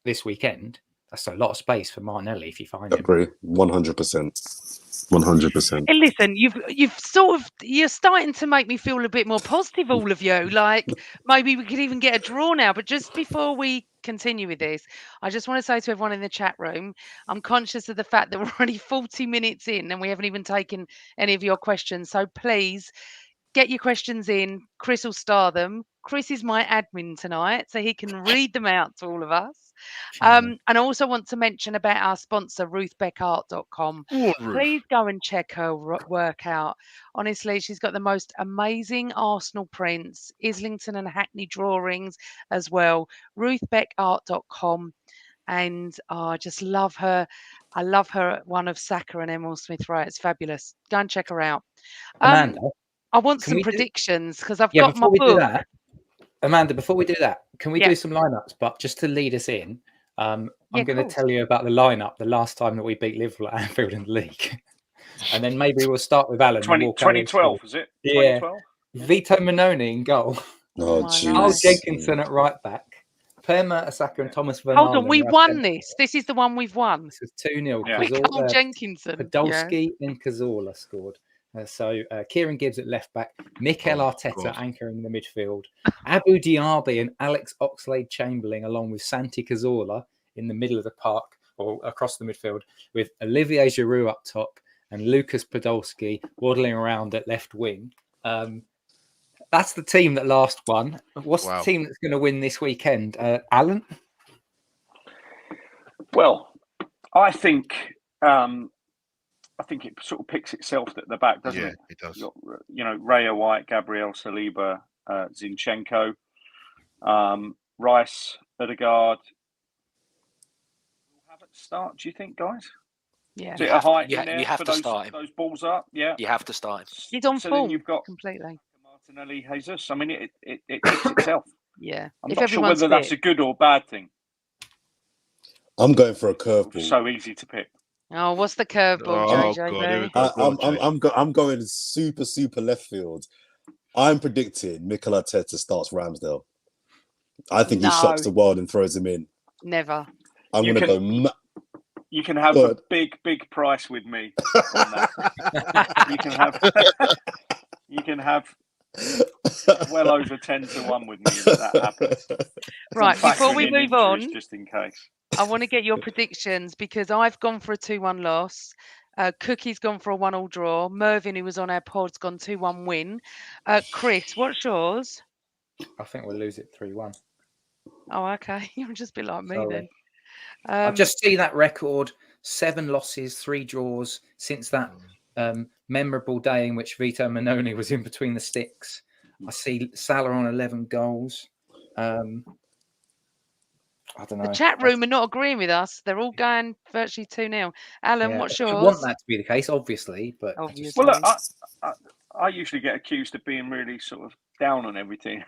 this weekend, that's a lot of space for Martinelli if you find him. Agree, 100%. 100%. Hey, listen, you're starting to make me feel a bit more positive, all of you. Like maybe we could even get a draw now. But just before we continue with this, I just want to say to everyone in the chat room, I'm conscious of the fact that we're already 40 minutes in and we haven't even taken any of your questions. So please get your questions in. Chris will star them. Chris is my admin tonight, so he can read them out to all of us. And I also want to mention about our sponsor, ruthbeckart.com. Please go and check her work out. Honestly, she's got the most amazing Arsenal prints, Islington and Hackney drawings as well. ruthbeckart.com. And I just love her. I love her one of Saka and Emil Smith Rowe. It's fabulous. Go and check her out. Amanda, I want some predictions because I've got my book. Amanda, before we do that, can we do some lineups? But just to lead us in, I'm going to tell you about the lineup the last time that we beat Liverpool at Anfield in the league. And then maybe we'll start with Alan. 2012, is it? Yeah. 2012? Vito Minoni in goal. Oh, jeez. Carl Jenkinson at right back. Per Mertesacker and Thomas Van Hold on, we won this. This is the one we've won. This is 2-0. Yeah. Carl Jenkinson. Podolski and Cazorla scored. So Kieran Gibbs at left back, Mikel Arteta anchoring the midfield, Abu Diaby and Alex Oxlade-Chamberlain along with Santi Cazorla in the middle of the park or across the midfield, with Olivier Giroud up top and Lucas Podolski waddling around at left wing. That's the team that last won. What's the team that's going to win this weekend? Alan? Well, I think it sort of picks itself at the back, doesn't it? It does. Raya, White, Gabriel, Saliba, Zinchenko, Rice, Odegaard. We'll have it start, do you think, guys? Yeah. Is it a height you in there have for to those start him. those balls up? Yeah. You have to start him. He's on So then form you've got completely. Martinelli, Jesus. I mean, it picks itself. Yeah. I'm If not sure everyone's whether that's fit. a good or bad thing. I'm going for a curveball. So easy to pick. Oh, what's the curveball, Oh God, here we JJB? go. Go on, Jay. I'm going super left field. I'm predicting Mikel Arteta starts Ramsdale. I think he shocks No, the world and throws him in. never. I'm You going to can- go. You can have Go a on. big price with me on that. You can have you can have well over 10-1 with me that happens. Right, I'm before factoring we in move injuries on, just in case. I want to get your predictions because I've gone for a 2-1 loss. Cookie's gone for a 1-1 draw. Mervyn, who was on our pod's gone 2-1 win. Chris, what's yours? I think we'll lose it 3-1. Oh, okay. You'll just be like me Sorry. then. I just see that record: 7 losses, 3 draws since that memorable day in which Vito Manoni was in between the sticks. I see Salah on 11 goals. I don't know. The chat room are not agreeing with us. They're all going virtually 2-0. Alan, what's I yours? want that to be the case, obviously, but Obviously. Well, look, I usually get accused of being really sort of down on everything,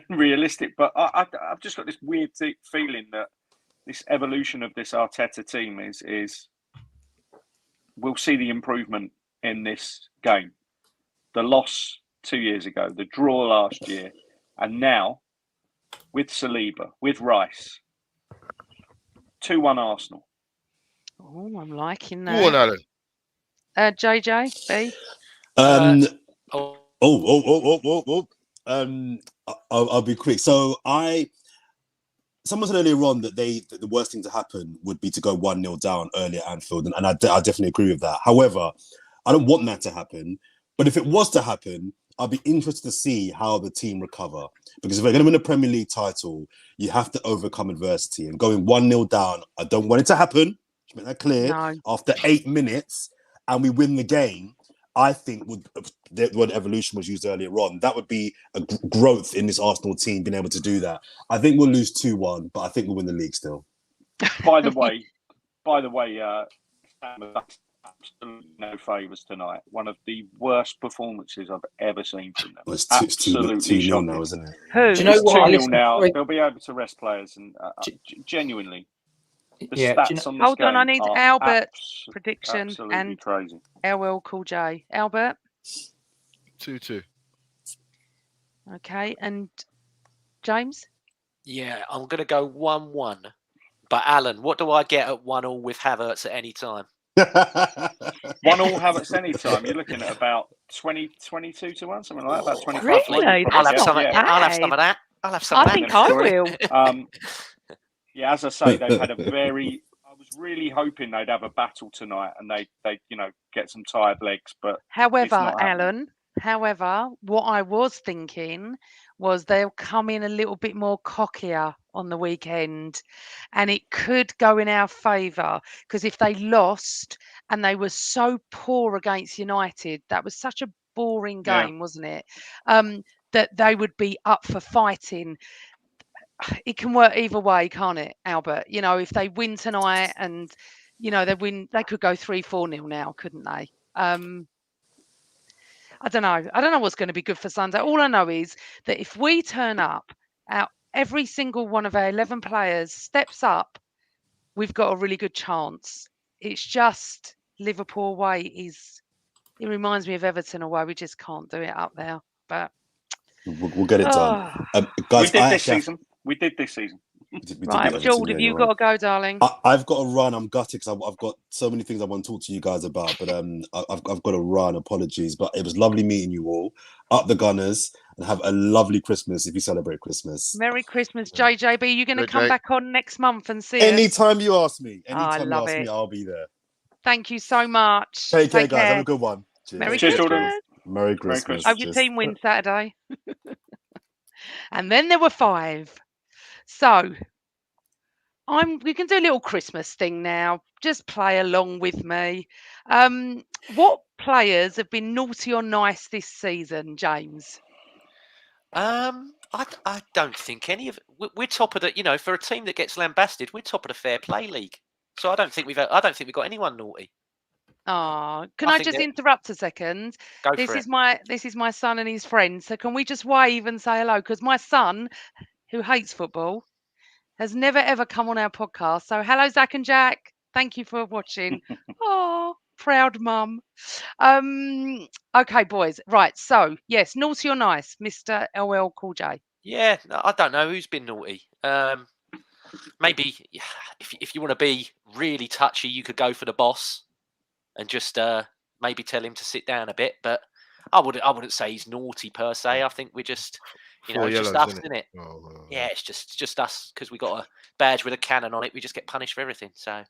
realistic, but I've just got this weird feeling that this evolution of this Arteta team is we'll see the improvement in this game. The loss 2 years ago, the draw last year, and now with Saliba, with Rice, 2-1 Arsenal. Oh, I'm liking Go on, that. Alan. JJ, B. I'll be quick. So someone said earlier on that the worst thing to happen would be to go 1-0 down early at Anfield, and I definitely agree with that. However, I don't want that to happen. But if it was to happen, I'd be interested to see how the team recover. Because if we're going to win a Premier League title, you have to overcome adversity. And going 1-0 down, I don't want it to happen. Just make that clear. No. After 8 minutes, and we win the game, I think the word evolution was used earlier on. That would be a growth in this Arsenal team being able to do that. I think we'll lose 2-1, but I think we'll win the league still. By the way, Sam has done absolutely no favours tonight. One of the worst performances I've ever seen from them. Well, it's Absolutely 2-0 shocking. now, isn't it? Who? Do you know It's what? 2-0 now. They'll be able to rest players, and genuinely, the stats on this Hold on, I game need are Albert's prediction absolutely and crazy. LL Cool J. Albert? 2-2. Okay, and James? Yeah, I'm going to go 1-1. But Alan, what do I get at 1-1 with Havertz at any time? 1-1 Havertz any time. You're looking at about 22-1, something like that. About 25 Really? I'll have That's some. not I'll have some of that. I'll have some of I that. think I will. Yeah, as I say, they've had a very. I was really hoping they'd have a battle tonight, and they get some tired legs. But However, Alan, what I was thinking was they'll come in a little bit more cockier on the weekend, and it could go in our favour because if they lost and they were so poor against United, that was such a boring game, wasn't it? That they would be up for fighting. It can work either way, can't it, Albert? If they win tonight and they win, they could go 3-4-0 now, couldn't they? I don't know what's going to be good for Sunday. All I know is that if we turn up, every single one of our 11 players steps up, we've got a really good chance. It's just Liverpool away it reminds me of Everton away. We just can't do it up there. But we'll get it done. Guys, we did this season. Right, George, have you got to go, darling? I've got to run. I'm gutted because I've got so many things I want to talk to you guys about, but I've got to run. Apologies, but it was lovely meeting you all. Up the Gunners, and have a lovely Christmas if you celebrate Christmas. Merry Christmas, JJB. You're going to come back on next month and see anytime you ask me. Anytime you ask me, I'll be there. Thank you so much. Take care, guys. Have a good one. Cheers. Merry Christmas. Merry Christmas. Hope your team wins Saturday. And then there were 5. So we can do a little Christmas thing now. Just play along with me. What players have been naughty or nice this season, James? I don't think any of we're top of the. For a team that gets lambasted, we're top of the fair play league. So I don't think we've got anyone naughty. Oh, can I I think just that- interrupt a second? Go This for is it. my son and his friend. So can we just wave and say hello? Because my son, who hates football, has never ever come on our podcast. So hello, Zach and Jack. Thank you for watching. Oh, proud mum. Okay, boys. Right. So yes, naughty or nice, Mr. LL Cool J. Yeah, I don't know who's been naughty. Maybe if you want to be really touchy, you could go for the boss and just maybe tell him to sit down a bit. But I wouldn't say he's naughty per se. I think we're just, Four it's just yellows, us, innit? isn't it? Oh, Yeah, it's just us because we got a badge with a cannon on it. We just get punished for everything. So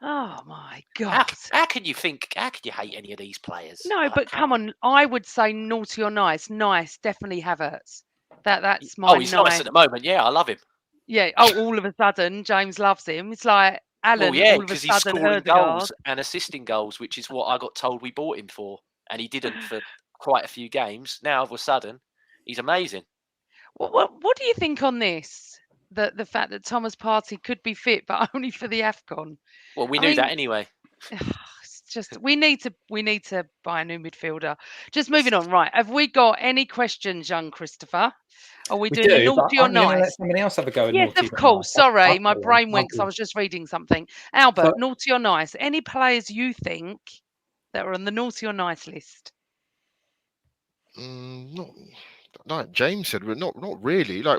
Oh my how, God. how can you think? How can you hate any of these players? No, Like, but come on. I would say naughty or nice. Nice, definitely Havertz. That's my Oh, he's nice nice. at the moment. Yeah, I love him. Yeah. Oh, all of a sudden, James loves him. It's like Well, Alan. yeah, All of a because he's sudden, scoring Erdegaard. goals and assisting goals, which is what I got told we bought him for, and he didn't for quite a few games. Now, all of a sudden, he's amazing. What do you think on this? The fact that Thomas Partey could be fit, but only for the AFCON. Well, we I knew mean, that anyway. it's just we need to buy a new midfielder. Just moving on, right? Have we got any questions, young Christopher? Are we We doing do, but naughty or aren't you going to let nice? somebody else have a go at Yes, naughty? of course. Sorry, my brain went because I I'll was just reading something. Albert, So- naughty or nice? Any players you think that are on the naughty or nice list? not like James said, but not really. Like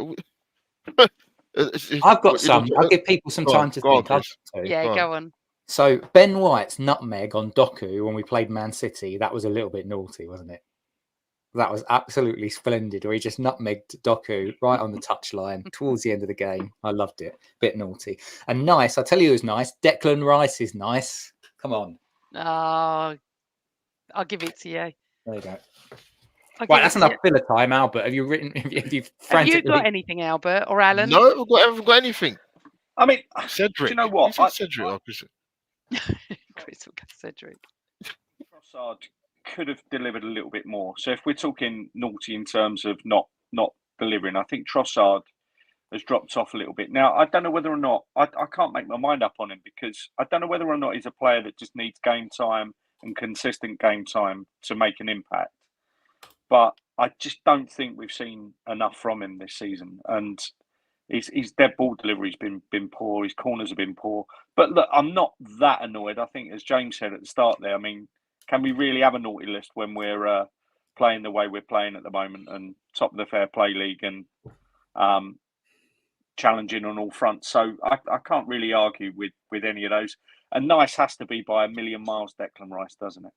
I've got some. I'll give people some Go on, time to go on, think. I've Chris. got two. Yeah, go on. go on. So Ben White's nutmeg on Doku when we played Man City, that was a little bit naughty, wasn't it? That was absolutely splendid. Where he just nutmegged Doku right on the touchline towards the end of the game. I loved it. Bit naughty. And nice. I'll tell you who's nice. Declan Rice is nice. Come on. Oh, I'll give it to you. There you go. I'll Right, give that's it to enough you. filler time, Albert. Have you written? Have you Have you frantically? got anything, Albert or Alan? No, I haven't got anything. I mean, Cedric. do you know what? Who said Cedric? Oh, Chris. Chris will go Cedric. Trossard could have delivered a little bit more. So if we're talking naughty in terms of not delivering, I think Trossard has dropped off a little bit. Now, I don't know whether or not, I can't make my mind up on him because I don't know whether or not he's a player that just needs game time and consistent game time to make an impact. But I just don't think we've seen enough from him this season. And his dead ball delivery's been poor. His corners have been poor. But look, I'm not that annoyed. I think, as James said at the start there, I mean, can we really have a naughty list when we're playing the way we're playing at the moment and top of the fair play league and challenging on all fronts? So I can't really argue with any of those. And nice has to be by a million miles Declan Rice, doesn't it?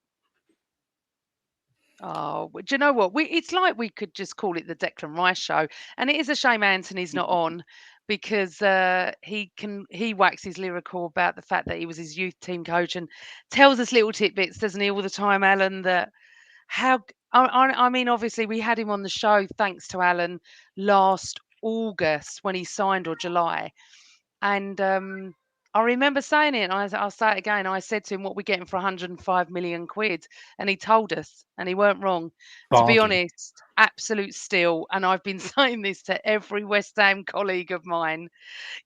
Oh, do you know what? It's like we could just call it the Declan Rice show. And it is a shame Anthony's not on because he waxes lyrical about the fact that he was his youth team coach and tells us little tidbits, doesn't he, all the time, Alan, that I mean, obviously we had him on the show thanks to Alan last August when he signed, or July. And I remember saying it, and I'll say it again. I said to him, "What we getting for 105 million quid?" And he told us, and he weren't wrong. To be Bargain. honest, absolute steal. And I've been saying this to every West Ham colleague of mine.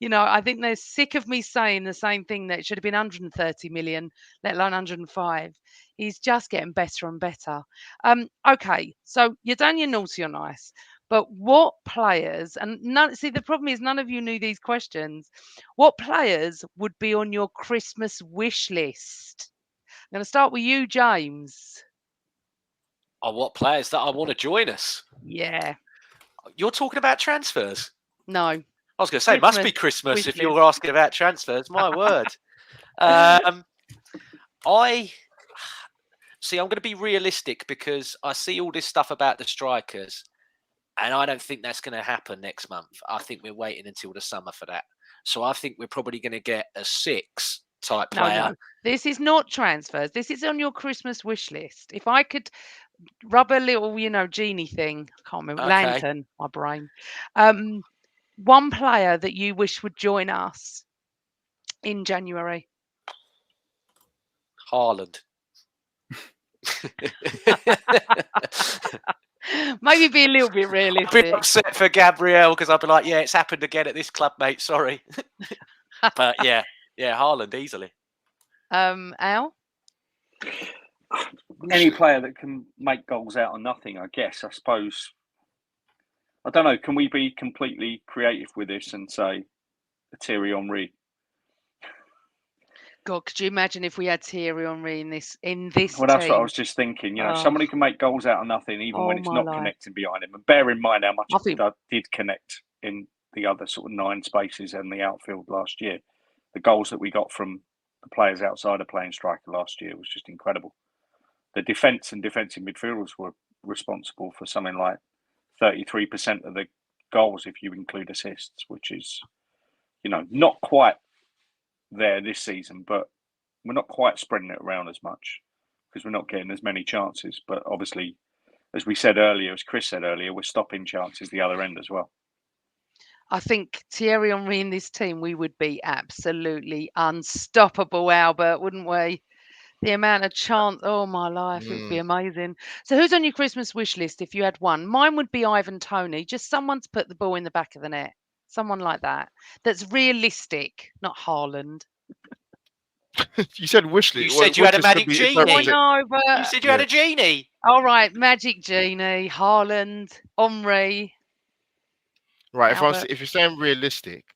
You know, I think they're sick of me saying the same thing, that it should have been 130 million, let alone 105. He's just getting better and better. Okay, so you're done your naughty or nice. But what players, and the problem is none of you knew these questions. What players would be on your Christmas wish list? I'm going to start with you, James. Oh, what players that I want to join us? Yeah. You're talking about transfers? No. I was going to say, it must be Christmas wish if list. you're asking about transfers. My word. I'm going to be realistic because I see all this stuff about the strikers, and I don't think that's going to happen next month. I think we're waiting until the summer for that. So I think we're probably going to get a 6 type player. No. This is not transfers. This is on your Christmas wish list. If I could rub a little, genie thing, I can't remember, Okay. lantern, my brain. One player that you wish would join us in January. Haaland. Maybe be a little bit I'd realistic. be upset for Gabriel because I'd be like, yeah, it's happened again at this club, mate. Sorry. But yeah, Haaland easily. Al? Any player that can make goals out of nothing, I guess. I suppose. I don't know. Can we be completely creative with this and say Thierry Henry? God, could you imagine if we had Thierry Henry in this Well, that's what I team? was just thinking. You know, Oh. somebody can make goals out of nothing, even when Oh, it's my not life. connecting behind him. And bear in mind how much I think- it did connect in the other sort of 9 spaces in the outfield last year. The goals that we got from the players outside of playing striker last year was just incredible. The defence and defensive midfielders were responsible for something like 33% of the goals if you include assists, which is, you know, not quite there this season, but we're not quite spreading it around as much because we're not getting as many chances. But obviously, as we said earlier, as Chris said earlier, we're stopping chances the other end as well. I think Thierry Henry in this team, we would be absolutely unstoppable, Albert, wouldn't we? The amount of chance, oh my life, it would be amazing. So, who's on your Christmas wish list if you had one? Mine would be Ivan Toney, just someone to put the ball in the back of the net, someone like that. That's realistic, not Haaland. You said wish list. You said you had a magic I genie. know, but You said you had a genie. all right, Magic Genie, Haaland, Henry. Right. Albert. If you're saying realistic,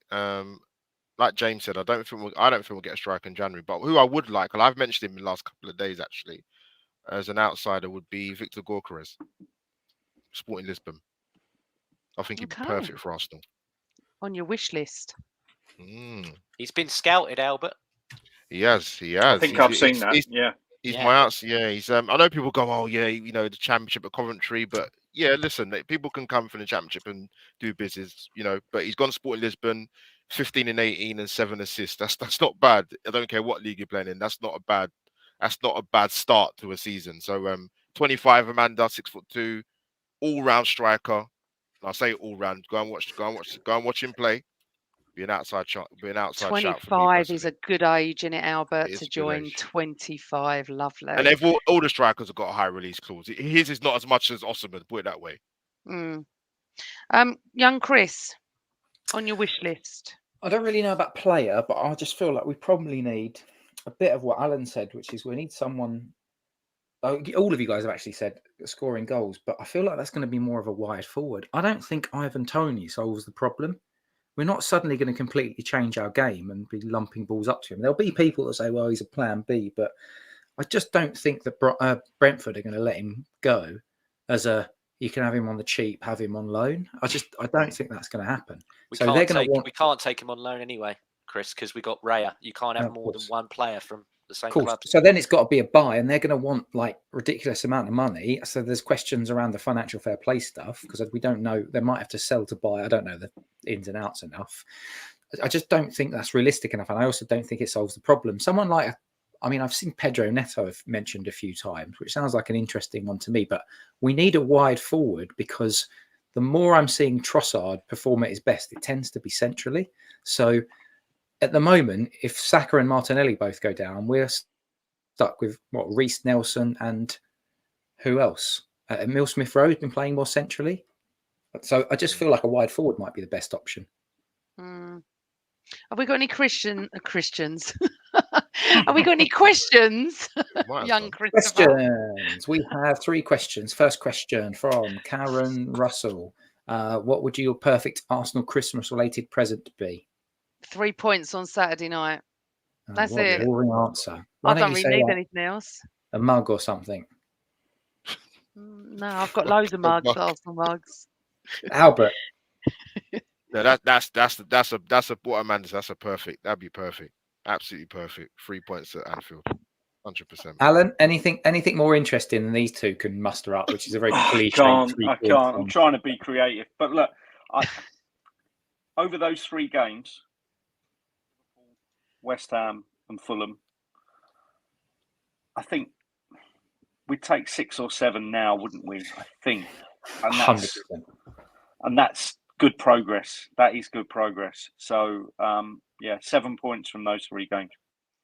like James said, I don't think we'll get a striker in January. But who I would like, and I've mentioned him in the last couple of days actually, as an outsider, would be Victor Gyökeres, Sporting Lisbon. I think he'd be perfect for Arsenal. On your wish list. He's been scouted, Albert. He has. I think I've seen that. He's my answer. Yeah, he's. I know people go, oh yeah, you know, the Championship at Coventry, but yeah, listen, people can come from the Championship and do business, you know. But he's gone Sporting Lisbon, 15 and 18 and 7 assists. That's not bad. I don't care what league you're playing in. That's not a bad start to a season. So 25, Amanda, 6'2", all-round striker. I say all-round. Go and watch him play. Be an outside shot. 25 is a good age in it, Albert, to join 25. Lovely. And they've all the strikers have got a high release clause. His is not as much as Osimhen, put it that way. Young Chris, on your wish list. I don't really know about player, but I just feel like we probably need a bit of what Alan said, which is we need someone. All of you guys have actually said scoring goals, but I feel like that's going to be more of a wide forward. I don't think Ivan Toney solves the problem. We're not suddenly going to completely change our game and be lumping balls up to him. There'll be people that say, well, he's a plan B, but I just don't think that Brentford are going to let him go as you can have him on the cheap, have him on loan. I don't think that's going to happen. We can't take him on loan anyway, Chris, because we got Raya. You can't have more than one player from the same club. So then it's got to be a buy, and they're going to want like ridiculous amount of money. So there's questions around the financial fair play stuff because we don't know. They might have to sell to buy. I don't know the ins and outs enough. I just don't think that's realistic enough, and I also don't think it solves the problem. Someone like, I've seen Pedro Neto mentioned a few times, which sounds like an interesting one to me. But we need a wide forward because the more I'm seeing Trossard perform at his best, it tends to be centrally. So at the moment, if Saka and Martinelli both go down, we're stuck with Reece Nelson and who else? Emile Smith-Rowe has been playing more centrally. So I just feel like a wide forward might be the best option. Have we got any Christians? Have we got any questions? Young Christopher. Questions. We have 3 questions. First question from Karen Russell. What would your perfect Arsenal Christmas-related present be? 3 points on Saturday night. That's it. Boring answer. I don't really need anything else. A mug or something. No, I've got loads of mugs, Arsenal mugs. Albert. No, that's what Amanda's. That's a perfect. That'd be perfect. Absolutely perfect. 3 points at Anfield. 100%. Alan, anything more interesting than these two can muster up, which is a very cliche. I can't. I'm trying to be creative, but look, over those 3 games, West Ham and Fulham, I think we'd take 6 or 7 now, wouldn't we? I think, and that's good progress. That is good progress. So, 7 points from those 3 games.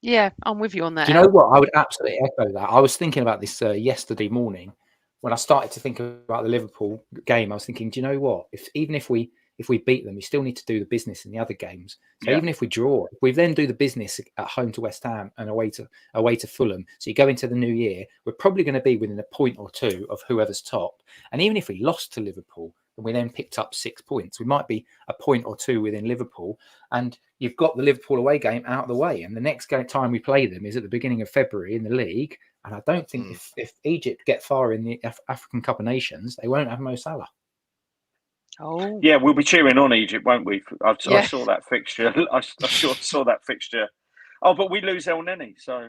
Yeah, I'm with you on that. Do you know what? I would absolutely echo that. I was thinking about this yesterday morning when I started to think about the Liverpool game. I was thinking, do you know what? Even if we if we beat them, we still need to do the business in the other games. So Yeah. even if we draw, if we then do the business at home to West Ham and away to Fulham, so you go into the new year, we're probably going to be within a point or two of whoever's top. And even if we lost to Liverpool and we then picked up 6 points, we might be a point or two within Liverpool. And you've got the Liverpool away game out of the way. And the next time we play them is at the beginning of February in the league. And I don't think if Egypt get far in the African Cup of Nations, they won't have Mo Salah. Oh, Yeah, we'll be cheering on Egypt, won't we? I Yeah. saw that fixture. I sure saw that fixture. Oh, but we lose El Neni, so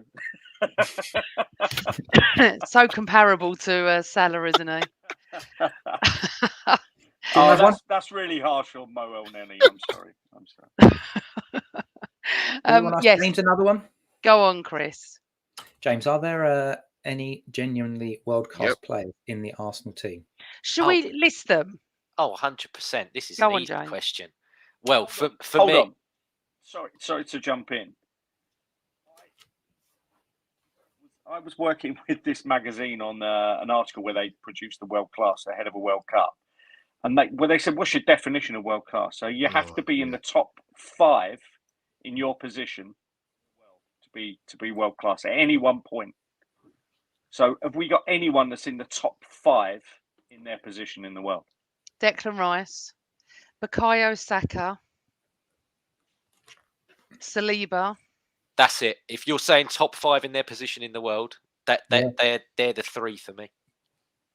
so comparable to Salah, isn't he? that's really harsh on Mo El Neni. I'm sorry. Yes, James, another one. go on, Chris. James, are there any genuinely world-class players in the Arsenal team? Shall we list them? Oh, 100%. This is Go an on, easy James. question. Well, for Hold me, on. Sorry to jump in. I was working with this magazine on an article where they produced the world class ahead of a World Cup, and they said, "What's your definition of world class?" So you have to be in the top 5 in your position to be world class at any one point. So have we got anyone that's in the top 5 in their position in the world? Declan Rice, Bukayo Saka, Saliba. that's it. If you're saying top 5 in their position in the world, they're the 3 for me.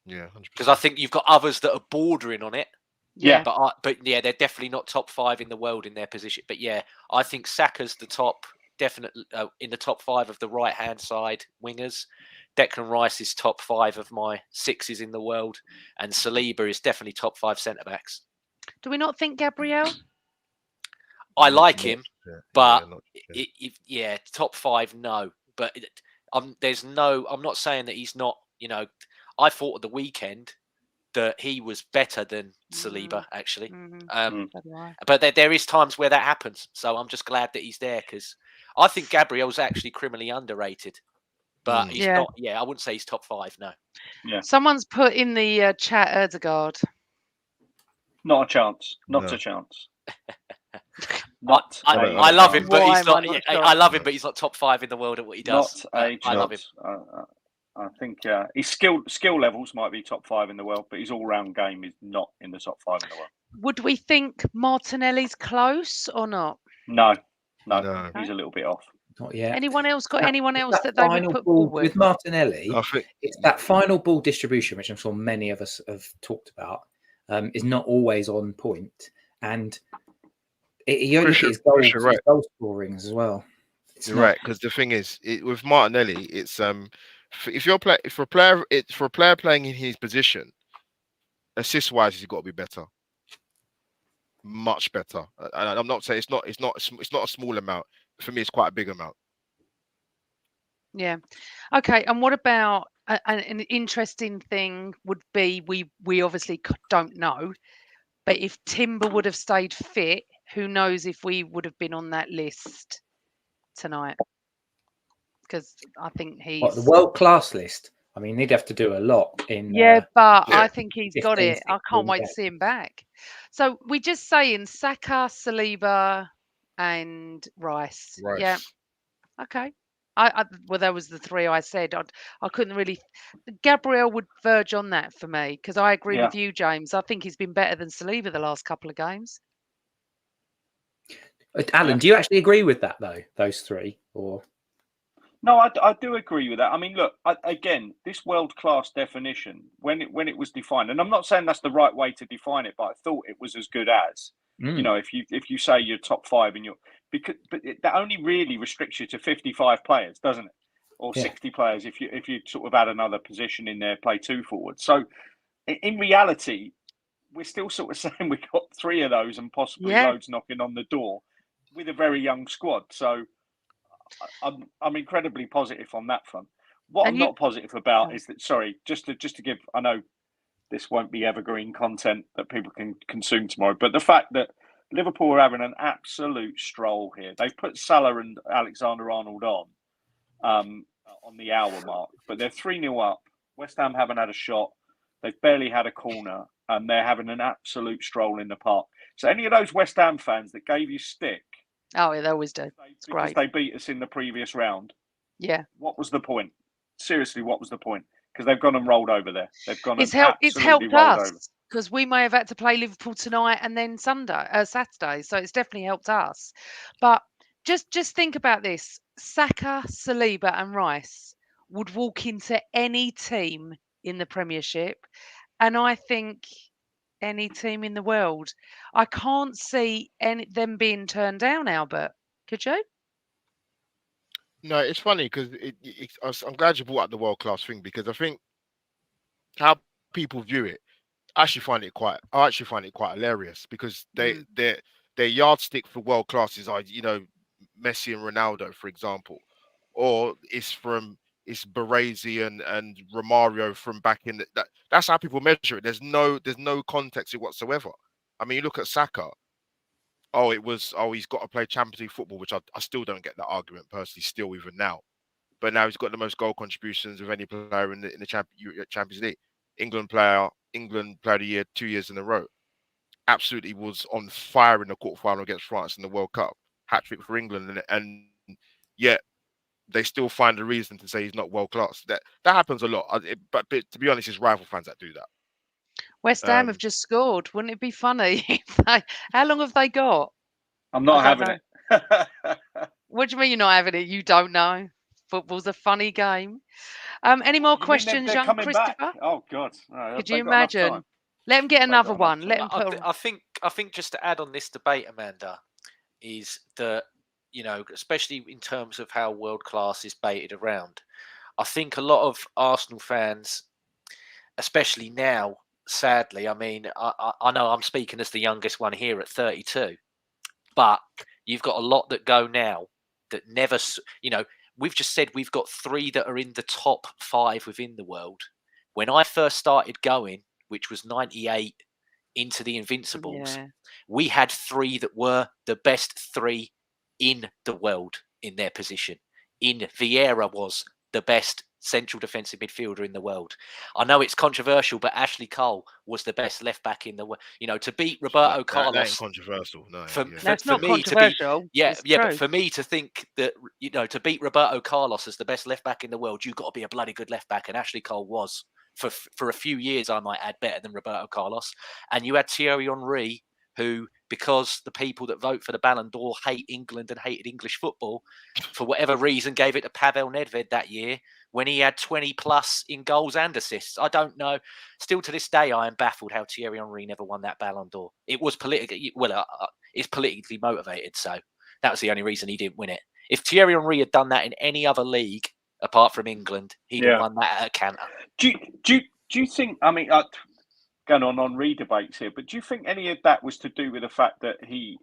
Yeah, 100%. Because I think you've got others that are bordering on it. Yeah. But yeah, they're definitely not top 5 in the world in their position. But yeah, I think Saka's the top, definitely in the top 5 of the right hand side wingers. Declan Rice is top 5 of my 6s in the world, and Saliba is definitely top 5 centre backs. Do we not think Gabriel? I like him, but yeah, top 5, no. But I'm not saying that he's not. I thought at the weekend that he was better than Saliba, actually. But there is times where that happens. So I'm just glad that he's there, because I think Gabriel's actually criminally underrated. But he's not. Yeah, I wouldn't say he's top 5. No. Yeah. Someone's put in the chat Erdegaard. Not a chance. Not a chance. I love him, but he's not. I love him, sure? but he's not top 5 in the world at what he does. Not a chance. I love him. I think his skill levels might be top 5 in the world, but his all-round game is not in the top 5 in the world. Would we think Martinelli's close or not? No. He's a little bit off. Not yet. Anyone else got anyone else that they would put forward? With Martinelli, it's that final ball distribution, which I'm sure many of us have talked about, is not always on point, and you only get his goal scorings as well. You're right, because the thing is, with Martinelli, it's for a player playing in his position, assist wise, he's got to be better, much better. And I'm not saying it's not a small amount. For me, it's quite a big amount. Yeah. Okay. And what about an interesting thing would be we obviously don't know, but if Timber would have stayed fit, who knows if we would have been on that list tonight? Because I think he's the world class list. I mean, he'd have to do a lot in. But I think he's got it. I can't wait to see him back. So we just saying Saka, Saliba, and Rice. Yeah. Okay. Well, that was the 3 I said. I couldn't really. Gabriel would verge on that for me, because I agree with you, James. I think he's been better than Saliba the last couple of games. Alan, do you actually agree with that though? Those 3, or? No, I do agree with that. I mean, look, again, this world-class definition, when it was defined, and I'm not saying that's the right way to define it, but I thought it was as good as, if you say you're top 5 in but that only really restricts you to 55 players, doesn't it? Or 60 players if you sort of add another position in there, play 2 forwards. So in reality, we're still sort of saying we've got 3 of those and possibly loads knocking on the door with a very young squad. So I'm incredibly positive on that front. What I'm not positive about is that, just to give, I know this won't be evergreen content that people can consume tomorrow, but the fact that Liverpool are having an absolute stroll here. They've put Salah and Alexander-Arnold on the hour mark, but they're 3-0 up. West Ham haven't had a shot. They've barely had a corner, and they're having an absolute stroll in the park. So any of those West Ham fans that gave you stick, Oh, yeah, they always do. It's because great. they beat us in the previous round, Yeah. what was the point? Seriously, what was the point? Because they've gone and rolled over there. They've gone It's and absolutely helped rolled over. us because we may have had to play Liverpool tonight and then Saturday. So it's definitely helped us. But just think about this. Saka, Saliba and Rice would walk into any team in the Premiership. And I think any team in the world. I can't see them being turned down, Albert. Could you? No, it's funny because I'm glad you brought up the world class thing, because I think how people view it, I actually find it quite hilarious, because their yardstick for world class is, Messi and Ronaldo, for example, or it's Baresi and Romario from back in that's how people measure it. There's no context in whatsoever. I mean, you look at Saka. He's got to play Champions League football, which I still don't get that argument personally, still even now. But now he's got the most goal contributions of any player in the Champions League. England player of the year 2 years in a row. Absolutely was on fire in the quarterfinal against France in the World Cup. Hat-trick for England, and yet they still find a reason to say he's not world class. That happens a lot. But to be honest, it's rival fans that do that. West Ham have just scored. Wouldn't it be funny? How long have they got? I'm not having it. What do you mean you're not having it? You don't know. Football's a funny game. Any more questions, they're young coming Christopher? back? Oh God! No, Could you imagine? Let him get another one. Let him put. I think just to add on this debate, Amanda, is that, especially in terms of how world class is baited around, I think a lot of Arsenal fans, especially now, sadly, I mean, I know I'm speaking as the youngest one here at 32, but you've got a lot that go now that never, we've just said we've got 3 that are in the top 5 within the world. When I first started going, which was 98 into the Invincibles, we had 3 that were the best 3 in the world in their position. Vieira was the best central defensive midfielder in the world. I know it's controversial, but Ashley Cole was the best left back in the world. To beat Roberto Carlos. That ain't controversial. No, that's not controversial. But for me to think that, to beat Roberto Carlos as the best left back in the world, you've got to be a bloody good left back, and Ashley Cole was for a few years, I might add, better than Roberto Carlos. And you had Thierry Henry, who, because the people that vote for the Ballon d'Or hate England and hated English football, for whatever reason, gave it to Pavel Nedved that year when he had 20 plus in goals and assists. I don't know. Still to this day, I am baffled how Thierry Henry never won that Ballon d'Or. It was it's politically motivated, so that was the only reason he didn't win it. If Thierry Henry had done that in any other league apart from England, he'd have won that at a canter. Do you think? I mean, going on Henry debates here, but do you think any of that was to do with the fact that he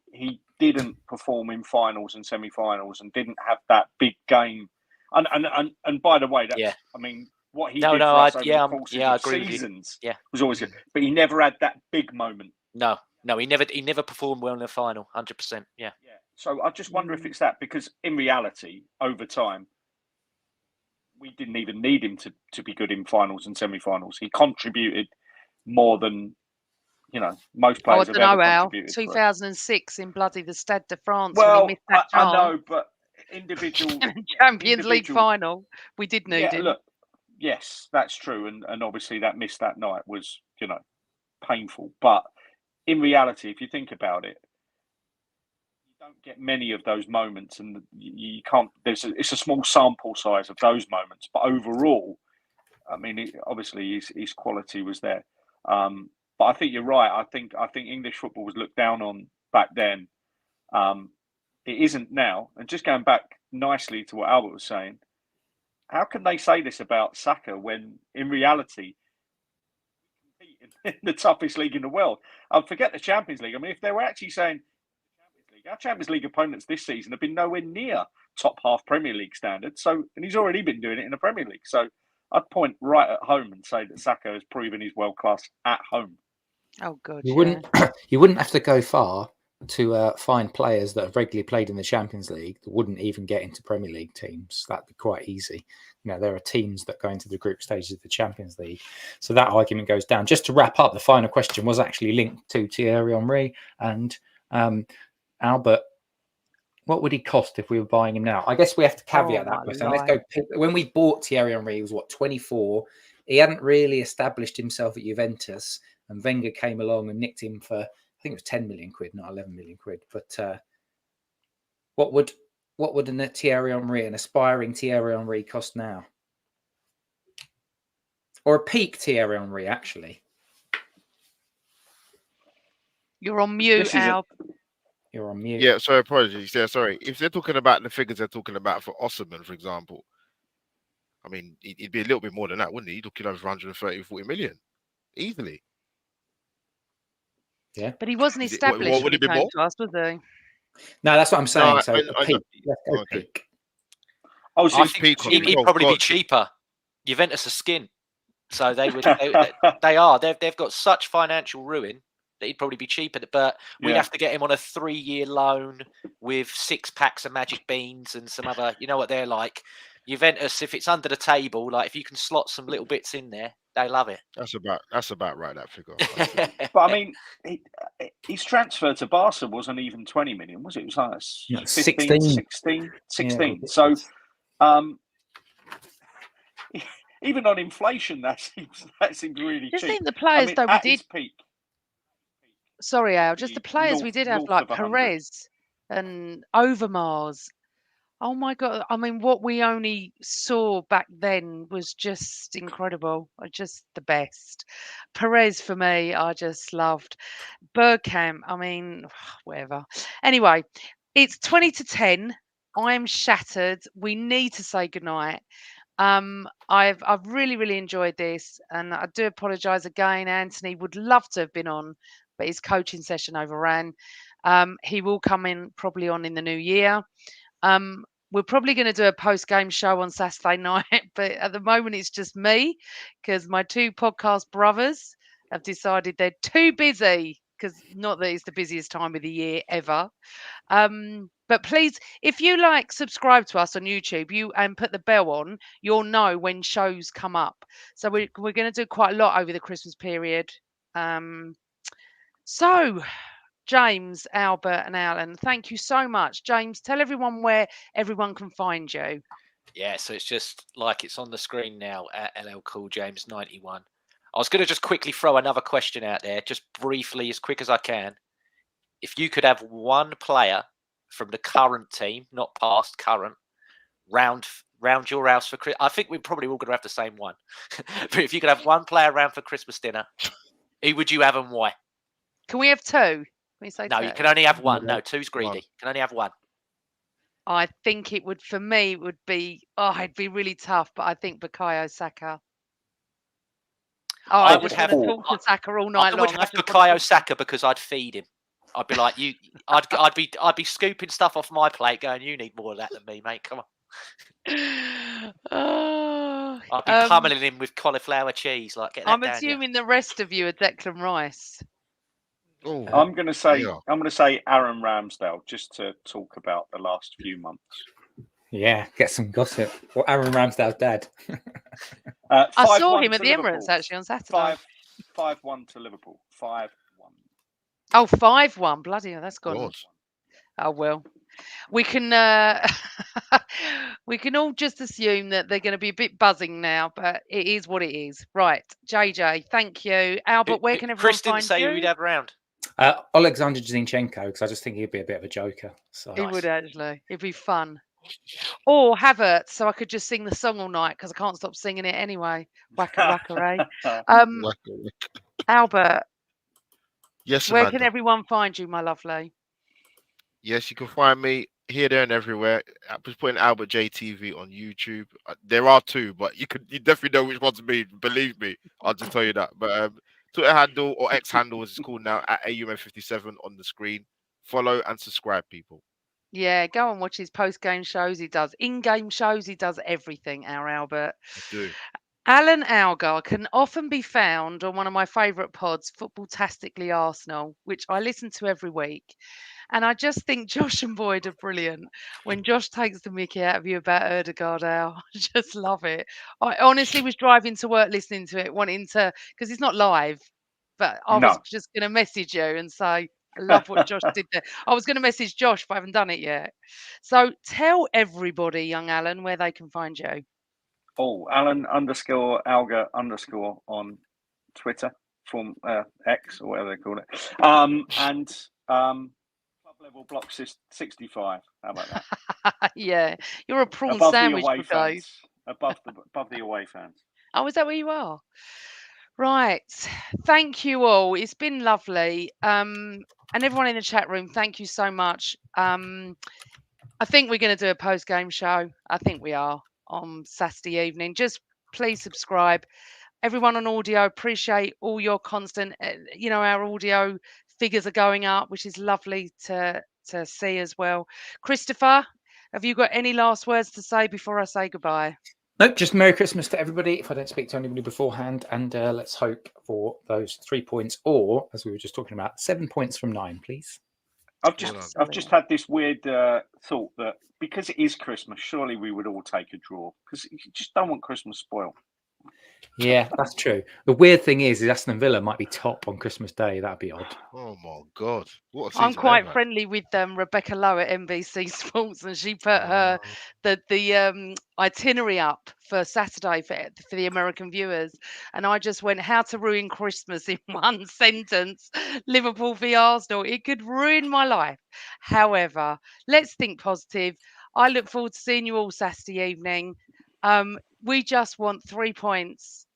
didn't perform in finals and semi-finals and didn't have that big game? And by the way, that's, I mean, what he did for us over the course of seasons was always good, but he never had that big moment. No, he never performed well in the final. 100%. Yeah. So I just wonder if it's that, because in reality, over time, we didn't even need him to be good in finals and semi-finals. He contributed more than most players have ever contributed. 2006 in bloody the Stade de France. Well, when he missed that I know, but individual Champions League final, we did need him. Look, yes, that's true, and obviously that miss that night was painful. But in reality, if you think about it, you don't get many of those moments, and you can't. It's a small sample size of those moments, but overall, I mean, obviously his quality was there. But I think you're right. I think English football was looked down on back then. It isn't now. And just going back nicely to what Albert was saying, how can they say this about Saka when in reality he competed in the toughest league in the world? Forget the Champions League. I mean, if they were actually saying our Champions League opponents this season have been nowhere near top half Premier League standards. And he's already been doing it in the Premier League. So I'd point right at home and say that Saka has proven he's world class at home. Oh, good. You wouldn't have to go far to find players that have regularly played in the Champions League that wouldn't even get into Premier League teams. That'd be quite easy. there are teams that go into the group stages of the Champions League. So that argument goes down. Just to wrap up, the final question was actually linked to Thierry Henry and Albert. What would he cost if we were buying him now? I guess we have to caveat that by saying, let's go. When we bought Thierry Henry, he was 24. He hadn't really established himself at Juventus, and Wenger came along and nicked him for, I think it was 10 million quid, not 11 million quid. But what would an Thierry Henry, an aspiring Thierry Henry, cost now? Or a peak Thierry Henry, actually? You're on mute, Al. You're on mute. Yeah, sorry, apologies. Yeah, sorry. If they're talking about the figures they're talking about for Osimhen, for example, I mean, it'd be a little bit more than that, wouldn't he? He'd looking over 130, 40 million. Easily. Yeah. But he wasn't established when he came to us, was he? No, that's what I'm saying. No, so a peak. Let's go peak. I think he'd probably be cheaper. Juventus are skin. So they would. They are. They've got such financial ruin that he'd probably be cheaper. But we'd have to get him on a 3-year loan with 6 packs of magic beans and some other. You know what they're like. Juventus, if it's under the table, like if you can slot some little bits in there, they love it. That's about right. That figure. But I mean, his transfer to Barca wasn't even 20 million, was it? It was like 15, 16. Yeah, so, even on inflation, that seems really cheap. I think the players though we did. Peak, sorry, Al. Just the players we did have, like Perez and Overmars. Oh my God. I mean, what we only saw back then was just incredible. Just the best. Perez for me, I just loved. Bergkamp, I mean, whatever. Anyway, it's 20-10. I'm shattered. We need to say goodnight. I've really, really enjoyed this, and I do apologise again. Anthony would love to have been on, but his coaching session overran. He will come in probably on in the new year. We're probably going to do a post-game show on Saturday night, but at the moment it's just me because my 2 podcast brothers have decided they're too busy, because not that it's the busiest time of the year ever. But please, if you subscribe to us on YouTube, and put the bell on, you'll know when shows come up. So we're going to do quite a lot over the Christmas period. So James, Albert and Alan, thank you so much. James, tell everyone where everyone can find you. Yeah, so it's just like it's on the screen now at LL Cool James 91. I was going to just quickly throw another question out there, just briefly, as quick as I can. If you could have one player from the current team, not past, current, round your house for Christmas, I think we're probably all going to have the same one. But if you could have one player around for Christmas dinner, who would you have and why? Can we have 2? No, you can only have one. No, 2's greedy. You can only have one. I think it would, for me, it would be, it'd be really tough, but I think Bukayo Saka. I would have talk to Saka all night long. I would have Bukayo Saka because I'd feed him. I'd be like, I'd be scooping stuff off my plate, going, you need more of that than me, mate. Come on. I'd be pummeling him with cauliflower cheese. Like, get that I'm down, assuming the rest of you are Declan Rice. Ooh, I'm going to say Aaron Ramsdale, just to talk about the last few months. Yeah, get some gossip. Well, Aaron Ramsdale's dad. I saw him at the Emirates actually on Saturday. 5-1 to Liverpool. 5-1. Oh, 5-1. Bloody hell, that's gone. Oh well. We can we can all just assume that they're going to be a bit buzzing now, but it is what it is. Right, JJ, thank you. Albert, where can everyone Chris didn't find say you? who he'd have round. Alexander Zinchenko, because I just think he'd be a bit of a joker. So It would actually. It'd be fun. Or Havertz, so I could just sing the song all night because I can't stop singing it anyway. Wacka wacka, eh? Albert. Yes, where Amanda. can everyone find you, my lovely? Yes, you can find me here, there, and everywhere. I'm just putting Albert JTV on YouTube. There are 2, but you definitely know which one's me. Believe me, I'll just tell you that. But Twitter handle or X handle as it's called now at AUM57 on the screen. Follow and subscribe, people. Yeah, go and watch his post-game shows. He does in-game shows. He does everything, our Albert. I do. Alan Algar can often be found on one of my favourite pods, Football-tastically Arsenal, which I listen to every week. And I just think Josh and Boyd are brilliant. When Josh takes the mickey out of you about Erdegaard, I just love it. I honestly was driving to work listening to it, wanting to, because it's not live, but I was No. just going to message you and say, I love what Josh did there. I was going to message Josh, but I haven't done it yet. So tell everybody, young Alan, where they can find you. Oh, Alan _ Alga _ on Twitter from X or whatever they call it. And club level block 65. How about that? Yeah, you're a prawn Above the sandwich away brigade. fans. Above the away fans. Oh, is that where you are? Right. Thank you all. It's been lovely. And everyone in the chat room, thank you so much. I think we're going to do a post-game show. I think we are on Saturday evening. Just please subscribe. Everyone on audio, appreciate all your constant, our audio figures are going up, which is lovely to see as well. Christopher, have you got any last words to say before I say goodbye? Nope, just Merry Christmas to everybody. If I don't speak to anybody beforehand, and let's hope for those 3 points, or as we were just talking about, 7 points from 9, please. I've just had this weird thought that because it is Christmas, surely we would all take a draw because you just don't want Christmas spoiled. Yeah, that's true. The weird thing is Aston Villa might be top on Christmas Day. That'd be odd. Oh my God! What a season I'm quite they've had. friendly with Rebecca Lowe at NBC Sports, and she put her the itinerary up for Saturday for the American viewers, and I just went, "How to ruin Christmas in one sentence: Liverpool v Arsenal. It could ruin my life." However, let's think positive. I look forward to seeing you all Saturday evening. We just want 3 points.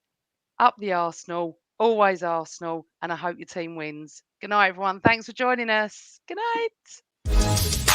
Up the Arsenal, always Arsenal, and I hope your team wins. Good night, everyone. Thanks for joining us. Good night.